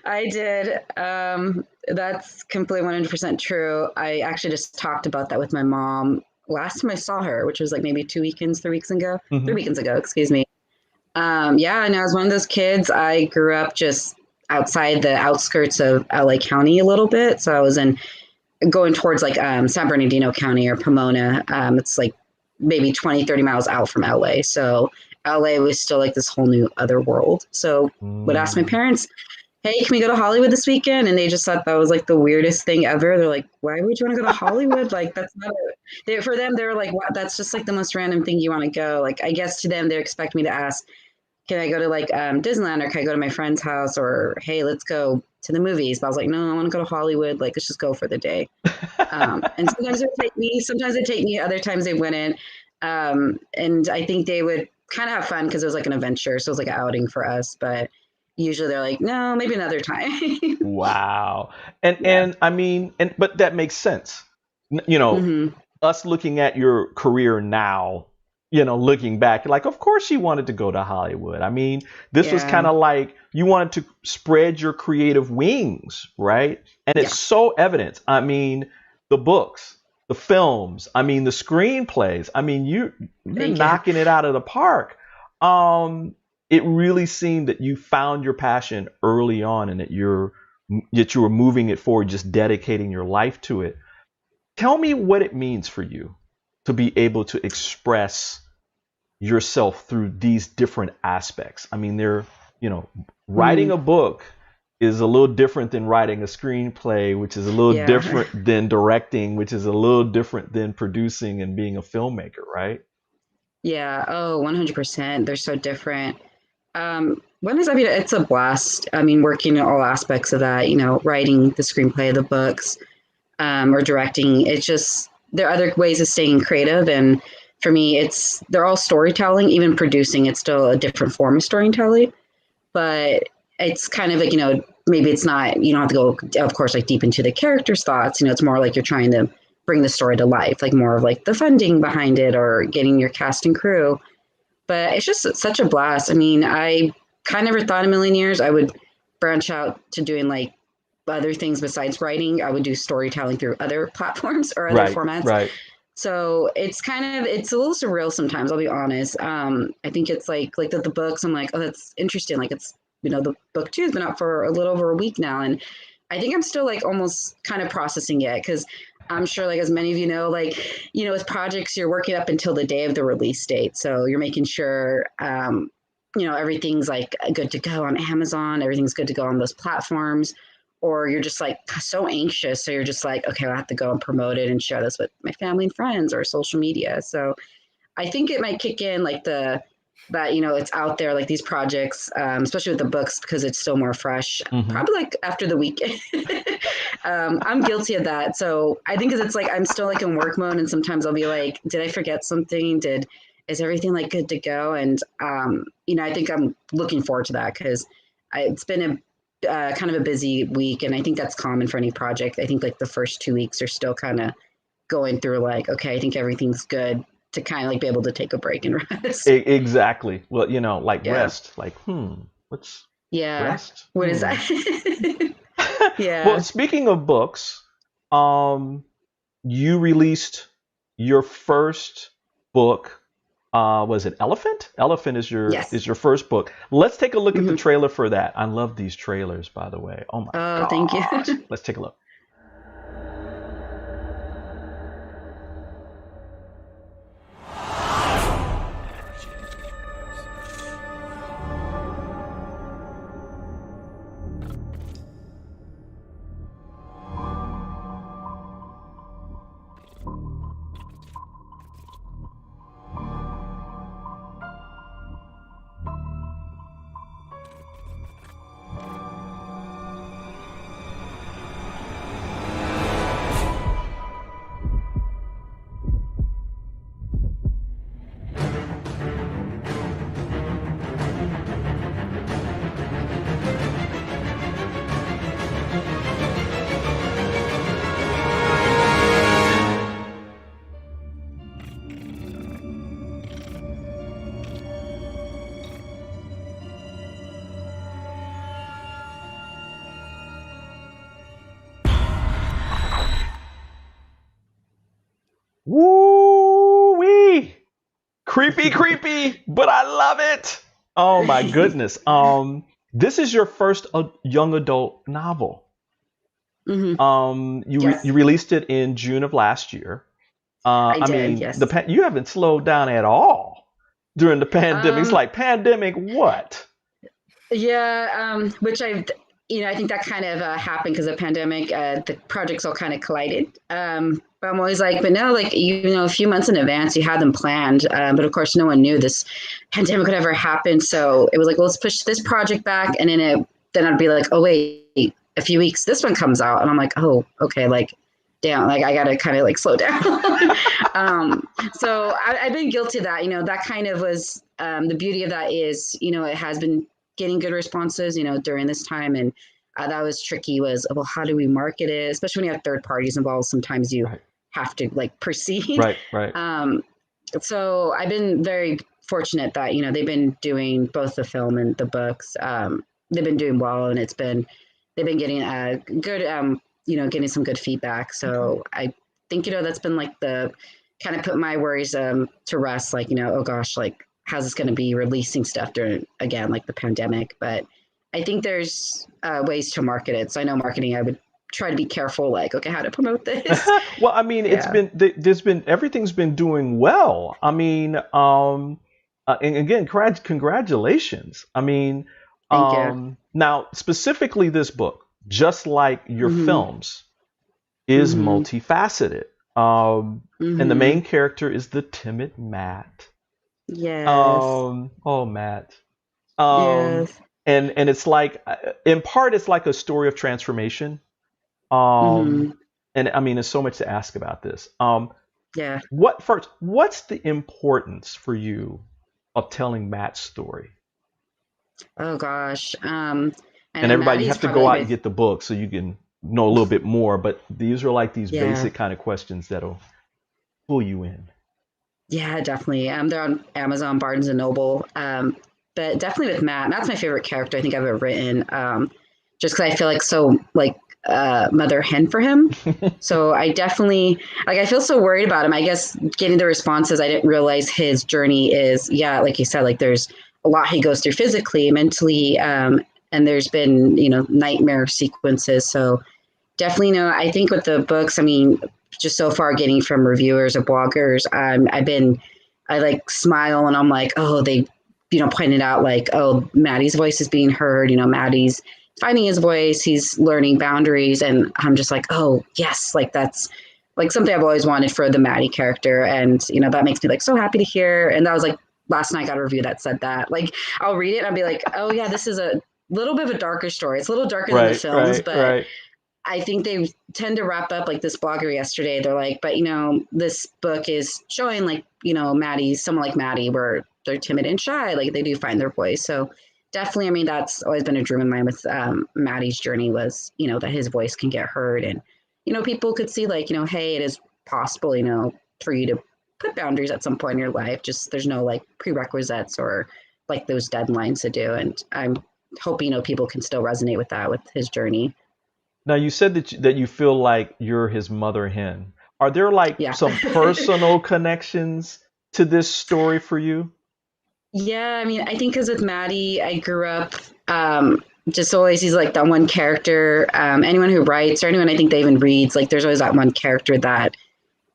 I did. That's completely 100% true. I actually just talked about that with my mom last time I saw her, which was like maybe 3 weekends ago, 3 weekends ago, excuse me. Yeah, and I was one of those kids. I grew up just outside the outskirts of LA County a little bit. So I was going towards like San Bernardino County or Pomona. It's like maybe 20, 30 miles out from LA. So LA was still like this whole new other world. So would ask my parents, hey, can we go to Hollywood this weekend? And they just thought that was like the weirdest thing ever. They're like, why would you want to go to Hollywood? Like, that's not for them. They're like, wow, that's just like the most random thing you want to go. Like, I guess to them, they expect me to ask, can I go to like Disneyland, or can I go to my friend's house, or hey, let's go to the movies. But I was like, no, I want to go to Hollywood. Like, let's just go for the day. And sometimes they take me, other times they wouldn't. And I think they would kind of have fun because it was like an adventure. So it was like an outing for us. But usually they're like, no, maybe another time. Wow. And I mean, but that makes sense. You know, us looking at your career now, you know, looking back, like, of course you wanted to go to Hollywood. I mean, this was kind of like you wanted to spread your creative wings, right? And it's so evident. I mean, the books, the films, I mean, the screenplays. I mean, you're knocking it out of the park. It really seemed that you found your passion early on, and that you were moving it forward, just dedicating your life to it. Tell me what it means for you to be able to express yourself through these different aspects. I mean, writing a book is a little different than writing a screenplay, which is a little different than directing, which is a little different than producing and being a filmmaker, right? Yeah. Oh, 100%. They're so different. It's a blast. I mean, working in all aspects of that, you know, writing the screenplay, the books, or directing. It's just, there are other ways of staying creative. And for me, they're all storytelling. Even producing, it's still a different form of storytelling. But it's kind of like, you know, maybe it's not, you don't have to go, of course, like deep into the character's thoughts. You know, it's more like you're trying to bring the story to life, like more of like the funding behind it or getting your cast and crew. But it's just such a blast. I mean, I kind of never thought in a million years I would branch out to doing like other things besides writing. I would do storytelling through other platforms or other formats. Right. So it's a little surreal sometimes, I'll be honest. I think it's like the books, I'm like, oh, that's interesting. Like, it's, you know, the book 2 has been out for a little over a week now. And I think I'm still like almost kind of processing it, because I'm sure, like, as many of you know, like, you know, with projects, you're working up until the day of the release date. So you're making sure, you know, everything's like good to go on Amazon, everything's good to go on those platforms, or you're just like so anxious. So you're just like, okay, I have to go and promote it and share this with my family and friends or social media. So I think it might kick in like that, you know, it's out there, like these projects, especially with the books, because it's still more fresh, probably like after the weekend. I'm guilty of that. So I think it's like, I'm still like in work mode, and sometimes I'll be like, did I forget something? Is everything like good to go? And, you know, I think I'm looking forward to that, because it's been a kind of a busy week. And I think that's common for any project. I think like the first 2 weeks are still kind of going through like, okay, I think everything's good, to kind of like be able to take a break and rest. Exactly. Well, you know, like rest, like, what's rest? What is that? Well, speaking of books, you released your first book. Was it Elephant? Elephant is your first book. Let's take a look at the trailer for that. I love these trailers, by the way. Oh my god. Thank you. Let's take a look. Woo-wee! Creepy, but I love it. Oh my goodness. This is your first young adult novel. You released it in June of last year. I mean, yes. You haven't slowed down at all during the pandemic. It's like, pandemic what? Yeah, which I think that kind of happened because of the pandemic. The projects all kind of collided. But I'm always like, but no, like, a few months in advance, you had them planned. But of course, no one knew this pandemic would ever happen. So it was like, well, let's push this project back. And then I'd be like, oh, wait, a few weeks, this one comes out. And I'm like, oh, okay, like, damn, like I got to kind of like slow down. So I've been guilty of that. That kind of was the beauty of that is, it has been getting good responses, during this time. And that was tricky was, well, how do we market it? Especially when you have third parties involved, sometimes you have to like proceed. Right. So I've been very fortunate that, they've been doing both the film and the books. They've been doing well, and they've been getting good, getting some good feedback. So I think, that's been like the kind of put my worries to rest, like, oh gosh, like, how's this going to be releasing stuff during, again, like the pandemic. But I think there's ways to market it. So I know marketing, I would try to be careful, like, okay, how to promote this. Well, I mean, everything's been doing well. I mean, and again, congratulations. I mean, Thank you. Now, specifically this book, just like your films, is multifaceted. And the main character is the timid Matt. Yes. Matt. Yes. And it's like, in part, it's like a story of transformation. And I mean, there's so much to ask about this. Yeah. What's the importance for you of telling Matt's story? Oh gosh. And everybody, you have to go out and get the book so you can know a little bit more. But these are like these basic kind of questions that'll pull you in. Yeah, definitely. They're on Amazon, Barnes and Noble. But definitely with Matt. Matt's my favorite character I think I've ever written. Just because I feel like so like mother hen for him. So I definitely I feel so worried about him. I guess getting the responses, I didn't realize his journey is, like you said, like there's a lot he goes through physically, mentally, and there's been, nightmare sequences. So definitely, I think with the books, I mean, just so far getting from reviewers or bloggers, I like smile and I'm like, oh, they, pointed out like, oh, Maddie's voice is being heard, Maddie's finding his voice, he's learning boundaries. And I'm just like, oh yes, like that's like something I've always wanted for the Maddie character. And, that makes me like so happy to hear. And that was like, last night I got a review that said that. Like, I'll read it and I'll be like, oh yeah, this is a little bit of a darker story. It's a little darker than the films, but I think they tend to wrap up like this blogger yesterday. They're like, but this book is showing like, Maddie's someone like Maddie where they're timid and shy, like they do find their voice. So definitely, I mean, that's always been a dream of mine with Maddie's journey was, that his voice can get heard and, people could see like, hey, it is possible, for you to put boundaries at some point in your life. Just there's no like prerequisites or like those deadlines to do. And I'm hoping, people can still resonate with that, with his journey. Now, you said that you feel like you're his mother hen. Are there like some personal connections to this story for you? Yeah, I mean, I think because with Maddie, I grew up just always, he's like that one character. Anyone who writes or anyone I think that even reads, like there's always that one character that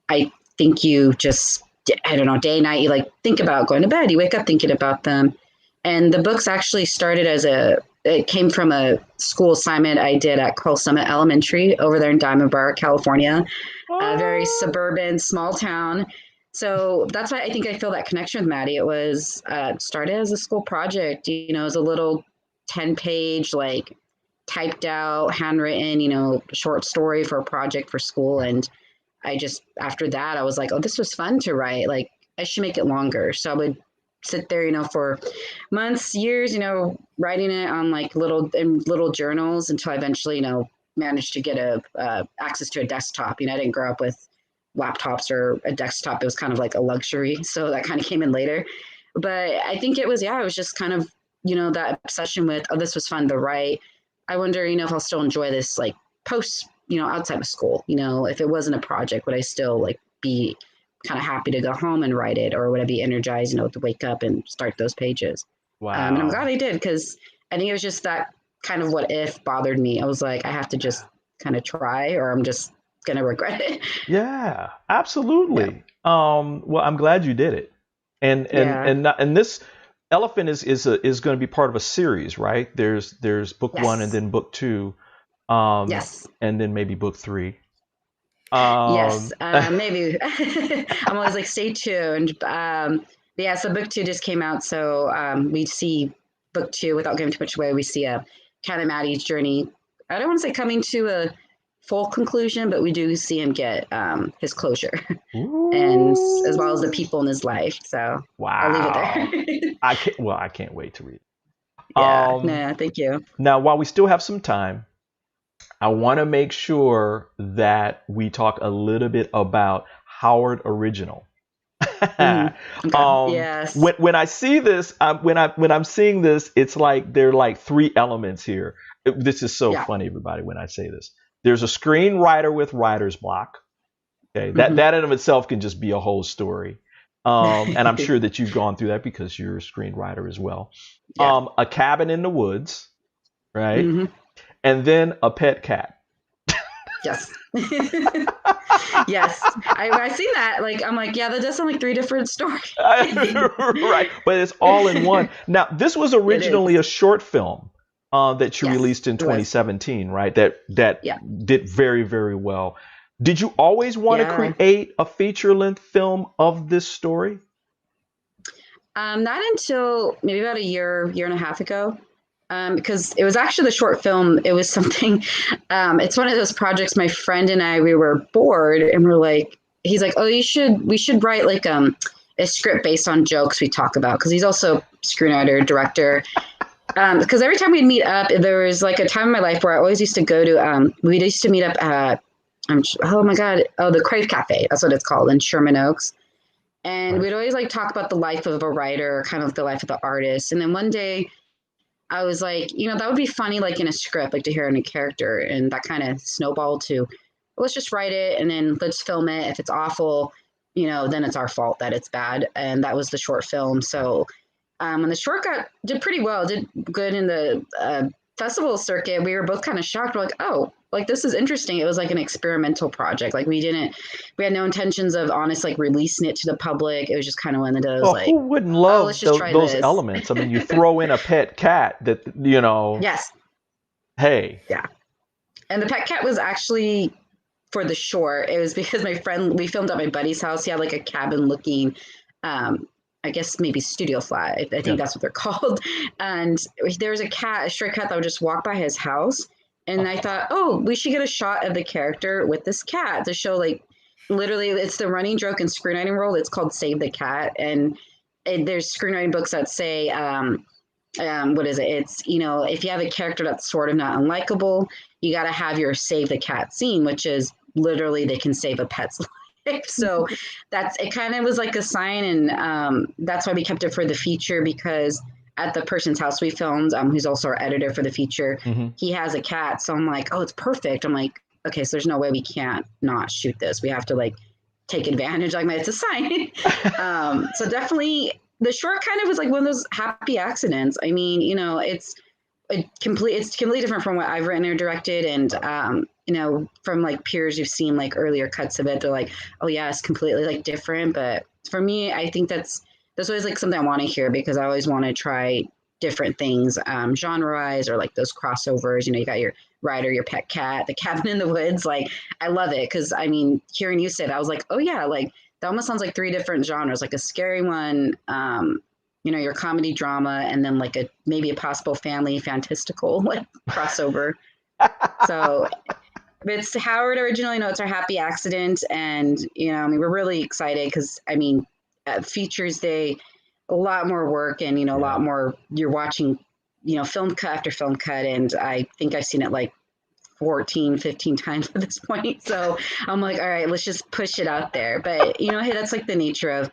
I think you just, I don't know, day and night, you like think about going to bed, you wake up thinking about them. And the books actually started it came from a school assignment I did at Coral Summit Elementary over there in Diamond Bar, California, a very suburban, small town. So that's why I think I feel that connection with Maddie. It was started as a school project, it was a little 10-page, like typed out, handwritten, short story for a project for school. And I just, after that, I was like, oh, this was fun to write. Like I should make it longer. So I would sit there, for months, years, writing it on like little journals until I eventually, managed to get access to a desktop. I didn't grow up with laptops or a desktop. It was kind of like a luxury. So that kind of came in later. But I think it was just kind of, that obsession with, oh, this was fun to write. I wonder, if I'll still enjoy this like post, outside of school, if it wasn't a project, would I still like be kind of happy to go home and write it, or would I be energized, to wake up and start those pages? Wow. And I'm glad I did, because I think it was just that kind of what if bothered me. I was like, I have to just kind of try, or I'm just going to regret it. Yeah, absolutely. Yeah. Well, I'm glad you did it. And this, Elephant is going to be part of a series, right? There's book Yes. 1 and then book 2, Yes. and then maybe book 3. Yes, maybe. I'm always like, stay tuned. Yeah, so book 2 just came out, so we see book 2 without giving too much away. We see a Cat and Maddie's journey. I don't want to say coming to a full conclusion, but we do see him get his closure, and as well as the people in his life. So wow, I'll leave it there. I can't wait to read it. Yeah, thank you. Now, while we still have some time, I want to make sure that we talk a little bit about Howard Original. Okay. Yes. When I see this, when I'm seeing this, it's like there are like 3 elements here. This is so funny, everybody, when I say this. There's a screenwriter with writer's block. Okay, that in of itself can just be a whole story. And I'm sure that you've gone through that because you're a screenwriter as well. Yeah. A cabin in the woods, right? Mm-hmm. And then a pet cat. Yes. Yes. I seen that. Like, I'm like, yeah, that does sound like 3 different stories. Right. But it's all in one. Now, this was originally a short film that you released in 2017, right? That did very, very well. Did you always want to create a feature-length film of this story? Not until maybe about a year and a half ago. Because it was actually the short film. It was something, it's one of those projects my friend and I, we were bored and we're like, he's like, oh, we should write like a script based on jokes we talk about. Cause he's also screenwriter, director. Because every time we'd meet up, there was like a time in my life where I always used to go to, we used to meet up at, the Crave Cafe. That's what it's called in Sherman Oaks. And we'd always like talk about the life of a writer, kind of the life of the artist. And then one day, I was like, that would be funny, like in a script, like to hear in a character. And that kind of snowballed to, let's just write it and then let's film it. If it's awful, then it's our fault that it's bad. And that was the short film. So when the short did pretty well, did good in the festival circuit, we were both kind of shocked. We're like, oh, like this is interesting. It was like an experimental project. Like we had no intentions of like releasing it to the public. It was just kind of one of those who wouldn't love those elements? I mean, you throw in a pet cat that, Yes. Hey. Yeah. And the pet cat was actually for the short. It was because we filmed at my buddy's house. He had like a cabin looking, I guess maybe studio flat. I think that's what they're called. And there was a stray cat that would just walk by his house. And I thought, oh, we should get a shot of the character with this cat to show, like, literally, it's the running joke in screenwriting world. It's called Save the Cat. And there's screenwriting books that say, what is it? It's, if you have a character that's sort of not unlikable, you got to have your Save the Cat scene, which is literally they can save a pet's life. So it kind of was like a sign. And that's why we kept it for the feature, because at the person's house we filmed, who's also our editor for the feature, he has a cat. So I'm like, oh, it's perfect. I'm like, okay, so there's no way we can't not shoot this. We have to like take advantage. Like, it's a sign. So definitely the short kind of was like one of those happy accidents. I mean, it's completely different from what I've written or directed. And, from like peers who've seen like earlier cuts of it, they're like, oh yeah, it's completely like different. But for me, I think that's always like something I want to hear, because I always want to try different things, genre-wise, or like those crossovers. You got your writer, your pet cat, the cabin in the woods. Like, I love it, because I mean, hearing you say it, I was like, oh yeah, like that almost sounds like 3 different genres, like a scary one, your comedy drama, and then like maybe a possible family fantastical like crossover. So it's Howard Original. It's our happy accident, and we're really excited because Features Day, a lot more work, and a lot more. You're watching, film cut after film cut, and I think I've seen it like 14, 15 times at this point. So I'm like, all right, let's just push it out there. But hey, that's like the nature of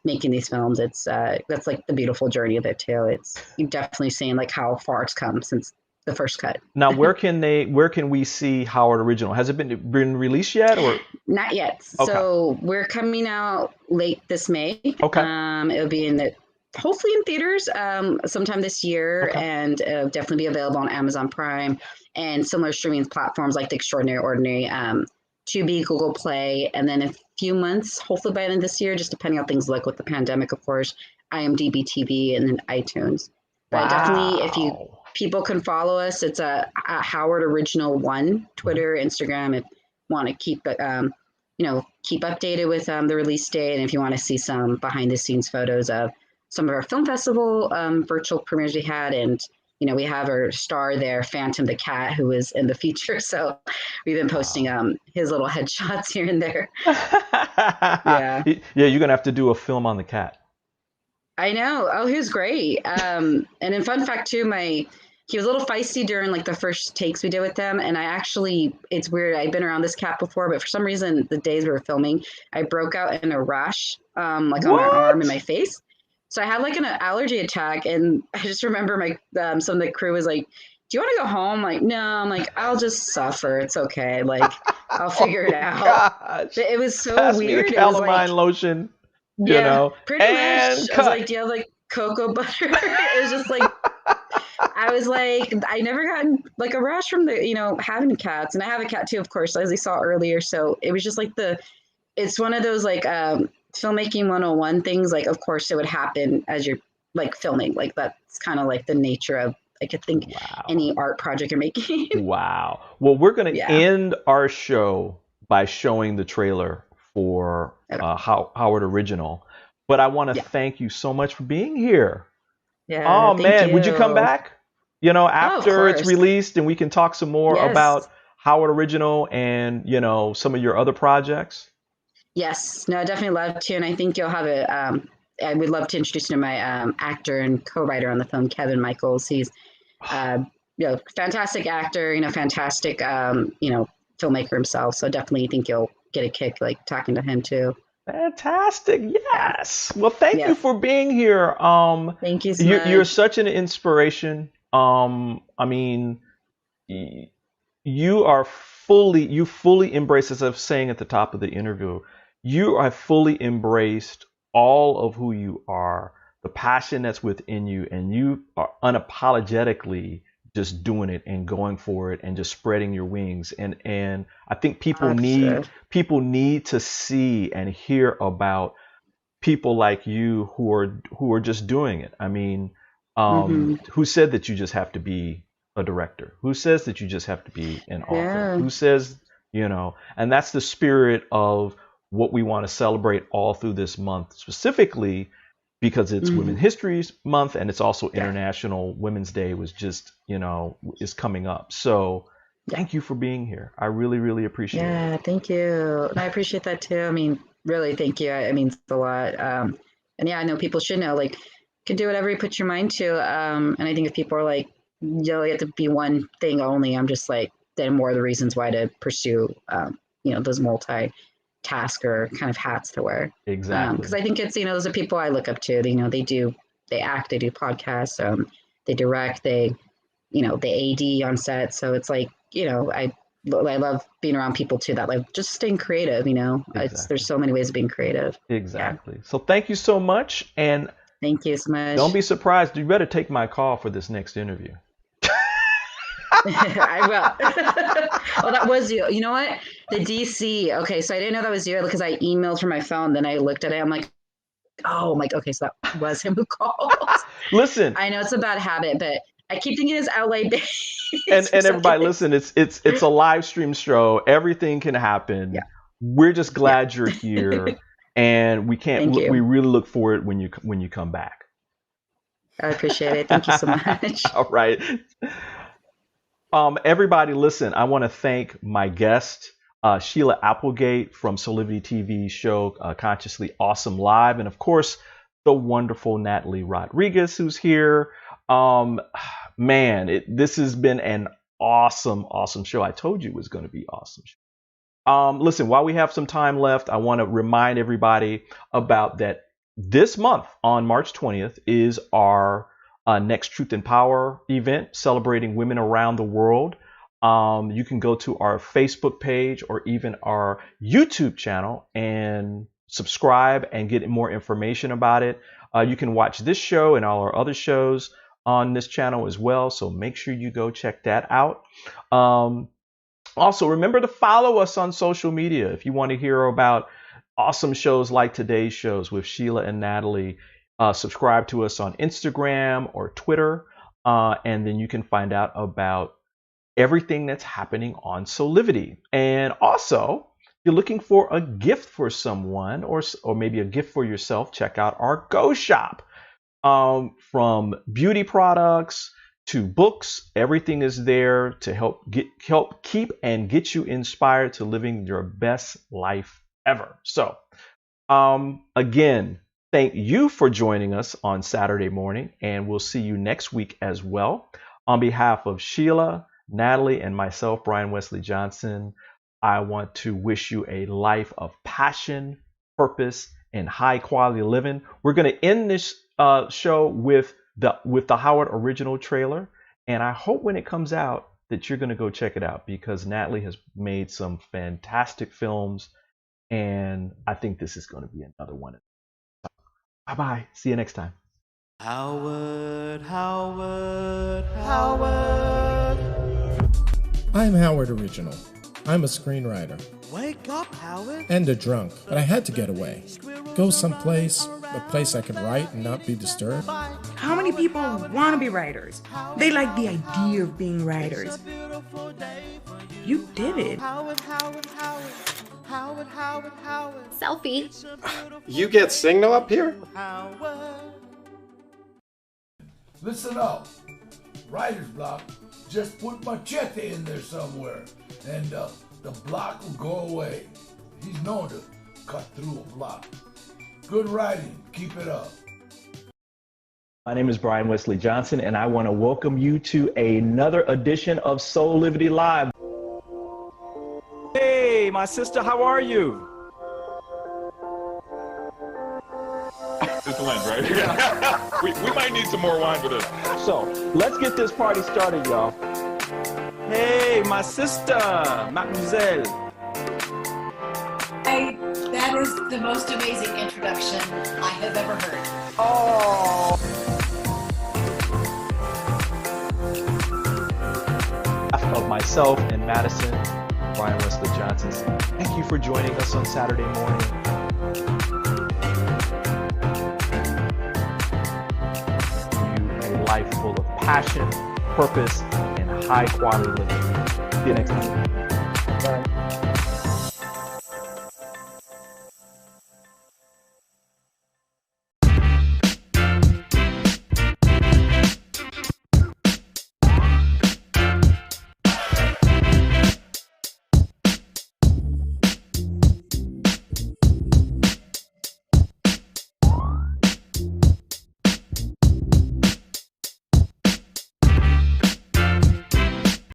making these films. It's that's like the beautiful journey of it too. It's definitely seeing like how far it's come since the first cut. Now, where can we see Howard Original? Has it been released yet, or not yet? Okay. So we're coming out late this May. Okay. It'll be hopefully in theaters sometime this year, and it'll definitely be available on Amazon Prime and similar streaming platforms like The Extraordinary Ordinary, Tubi, Google Play, and then a few months, hopefully by the end of this year, just depending on how things look with the pandemic, of course, IMDb TV and then iTunes. But definitely, if people can follow us, it's a Howard Original 1, Twitter, Instagram. If you want to keep keep updated with the release date, and if you want to see some behind the scenes photos of some of our film festival virtual premieres we had, and we have our star there, Phantom the cat, who was in the feature. So we've been posting his little headshots here and there. Yeah, you're gonna have to do a film on the cat. I know. Oh, he was great. And in fun fact too, he was a little feisty during like the first takes we did with them. And it's weird. I've been around this cat before, but for some reason, the days we were filming, I broke out in a rash, like on my arm and my face. So I had like an allergy attack. And I just remember some of the crew was like, do you want to go home? Like, no, I'm like, I'll just suffer. It's okay. Like, I'll figure it out. But it was so Pass weird. Me the calamine lotion. Pretty much. I was like, do you have like cocoa butter? It was just like, I was like, I never gotten like a rash from having cats. And I have a cat too, of course, as you saw earlier. So it was just like it's one of those like filmmaking 101 things. Like, of course it would happen as you're like filming. Like that's kind of like the nature of, I could think any art project you're making. Wow. Well, we're going to end our show by showing the trailer for Howard Original, but I want to thank you so much for being here. Oh man, would you come back? After it's released, and we can talk some more about Howard Original and some of your other projects. Yes, no, I definitely love to, and I think you'll have it. I would love to introduce you to my actor and co-writer on the film, Kevin Michaels. He's fantastic actor, fantastic filmmaker himself. So definitely think you'll get a kick like talking to him too. Fantastic. Yes. Well, thank you for being here. Thank you so much. You're such an inspiration. I mean, you fully embrace, as I was saying at the top of the interview, you are fully embraced all of who you are, the passion that's within you, and you are unapologetically just doing it and going for it and just spreading your wings. And I think people need to see and hear about people like you who are just doing it. I mean, who said that you just have to be a director? Who says that you just have to be an author? Who says, and that's the spirit of what we want to celebrate all through this month, specifically because it's Women's History Month, and it's also International Women's Day was just, is coming up. So thank you for being here. I really, really appreciate it. Yeah, thank you. And I appreciate that too. I mean, really, thank you. It means a lot. And yeah, I know people should know, like, you can do whatever you put your mind to. And I think if people are like, you have to be one thing only, I'm just like, then more of the reasons why to pursue, those multi-task or kind of hats to wear. Exactly. Because I think it's, those are people I look up to. They act, they do podcasts, they direct, they AD on set. So it's like, I love being around people too that like just staying creative, Exactly. There's so many ways of being creative. Exactly. Yeah. So thank you so much. And thank you so much. Don't be surprised. You better take my call for this next interview. I will. Oh, that was you. You know what? The DC. Okay, so I didn't know that was you because I emailed from my phone. Then I looked at it. I'm like, okay, so that was him who called. Listen. I know it's a bad habit, but I keep thinking it's LA based. And everybody, listen. It's a live stream show. Everything can happen. Yeah. We're just glad you're here, and we really look forward when you come back. I appreciate it. Thank you so much. All right. Everybody, listen, I want to thank my guest, Sheila Applegate from Soulivity TV show, Consciously Awesome Live. And of course, the wonderful Natalie Rodriguez, who's here. This has been an awesome, awesome show. I told you it was going to be awesome. Listen, while we have some time left, I want to remind everybody about that this month on March 20th is our next Truth and Power event celebrating women around the world. You can go to our Facebook page or even our YouTube channel and subscribe and get more information about it. You can watch this show and all our other shows on this channel as well. So make sure you go check that out. Also, remember to follow us on social media if you want to hear about awesome shows like today's shows with Sheila and Natalie. Subscribe to us on Instagram or Twitter, and then you can find out about everything that's happening on Soulivity. And also, if you're looking for a gift for someone or maybe a gift for yourself, check out our Go Shop. From beauty products to books, everything is there to help keep and get you inspired to living your best life ever. So, again, thank you for joining us on Saturday morning, and we'll see you next week as well. On behalf of Sheila, Natalie, and myself, Brian Wesley Johnson, I want to wish you a life of passion, purpose, and high quality living. We're going to end this show with the Howard original trailer, and I hope when it comes out that you're going to go check it out, because Natalie has made some fantastic films, and I think this is going to be another one. Bye bye. See you next time. Howard, Howard, Howard. I'm Howard Original. I'm a screenwriter. Wake up, Howard. And a drunk, but I had to get away. Go someplace, a place I could write and not be disturbed. How many people want to be writers? They like the idea of being writers. You did it. Howard, Howard, Howard. Howard, Howard, Howard. Selfie. You get signal up here? Listen up. Writer's block. Just put Machete in there somewhere, and the block will go away. He's known to cut through a block. Good writing. Keep it up. My name is Brian Wesley Johnson, and I want to welcome you to another edition of Soulivity Live. Hey, my sister, how are you? It's Lent, right? we might need some more wine for this. So let's get this party started, y'all. Hey, my sister, mademoiselle. That is the most amazing introduction I have ever heard. Oh. Of myself and Madison, Brian Wesley Johnson, thank you for joining us on Saturday morning. You a life full of passion, purpose, and high quality living. See you next time.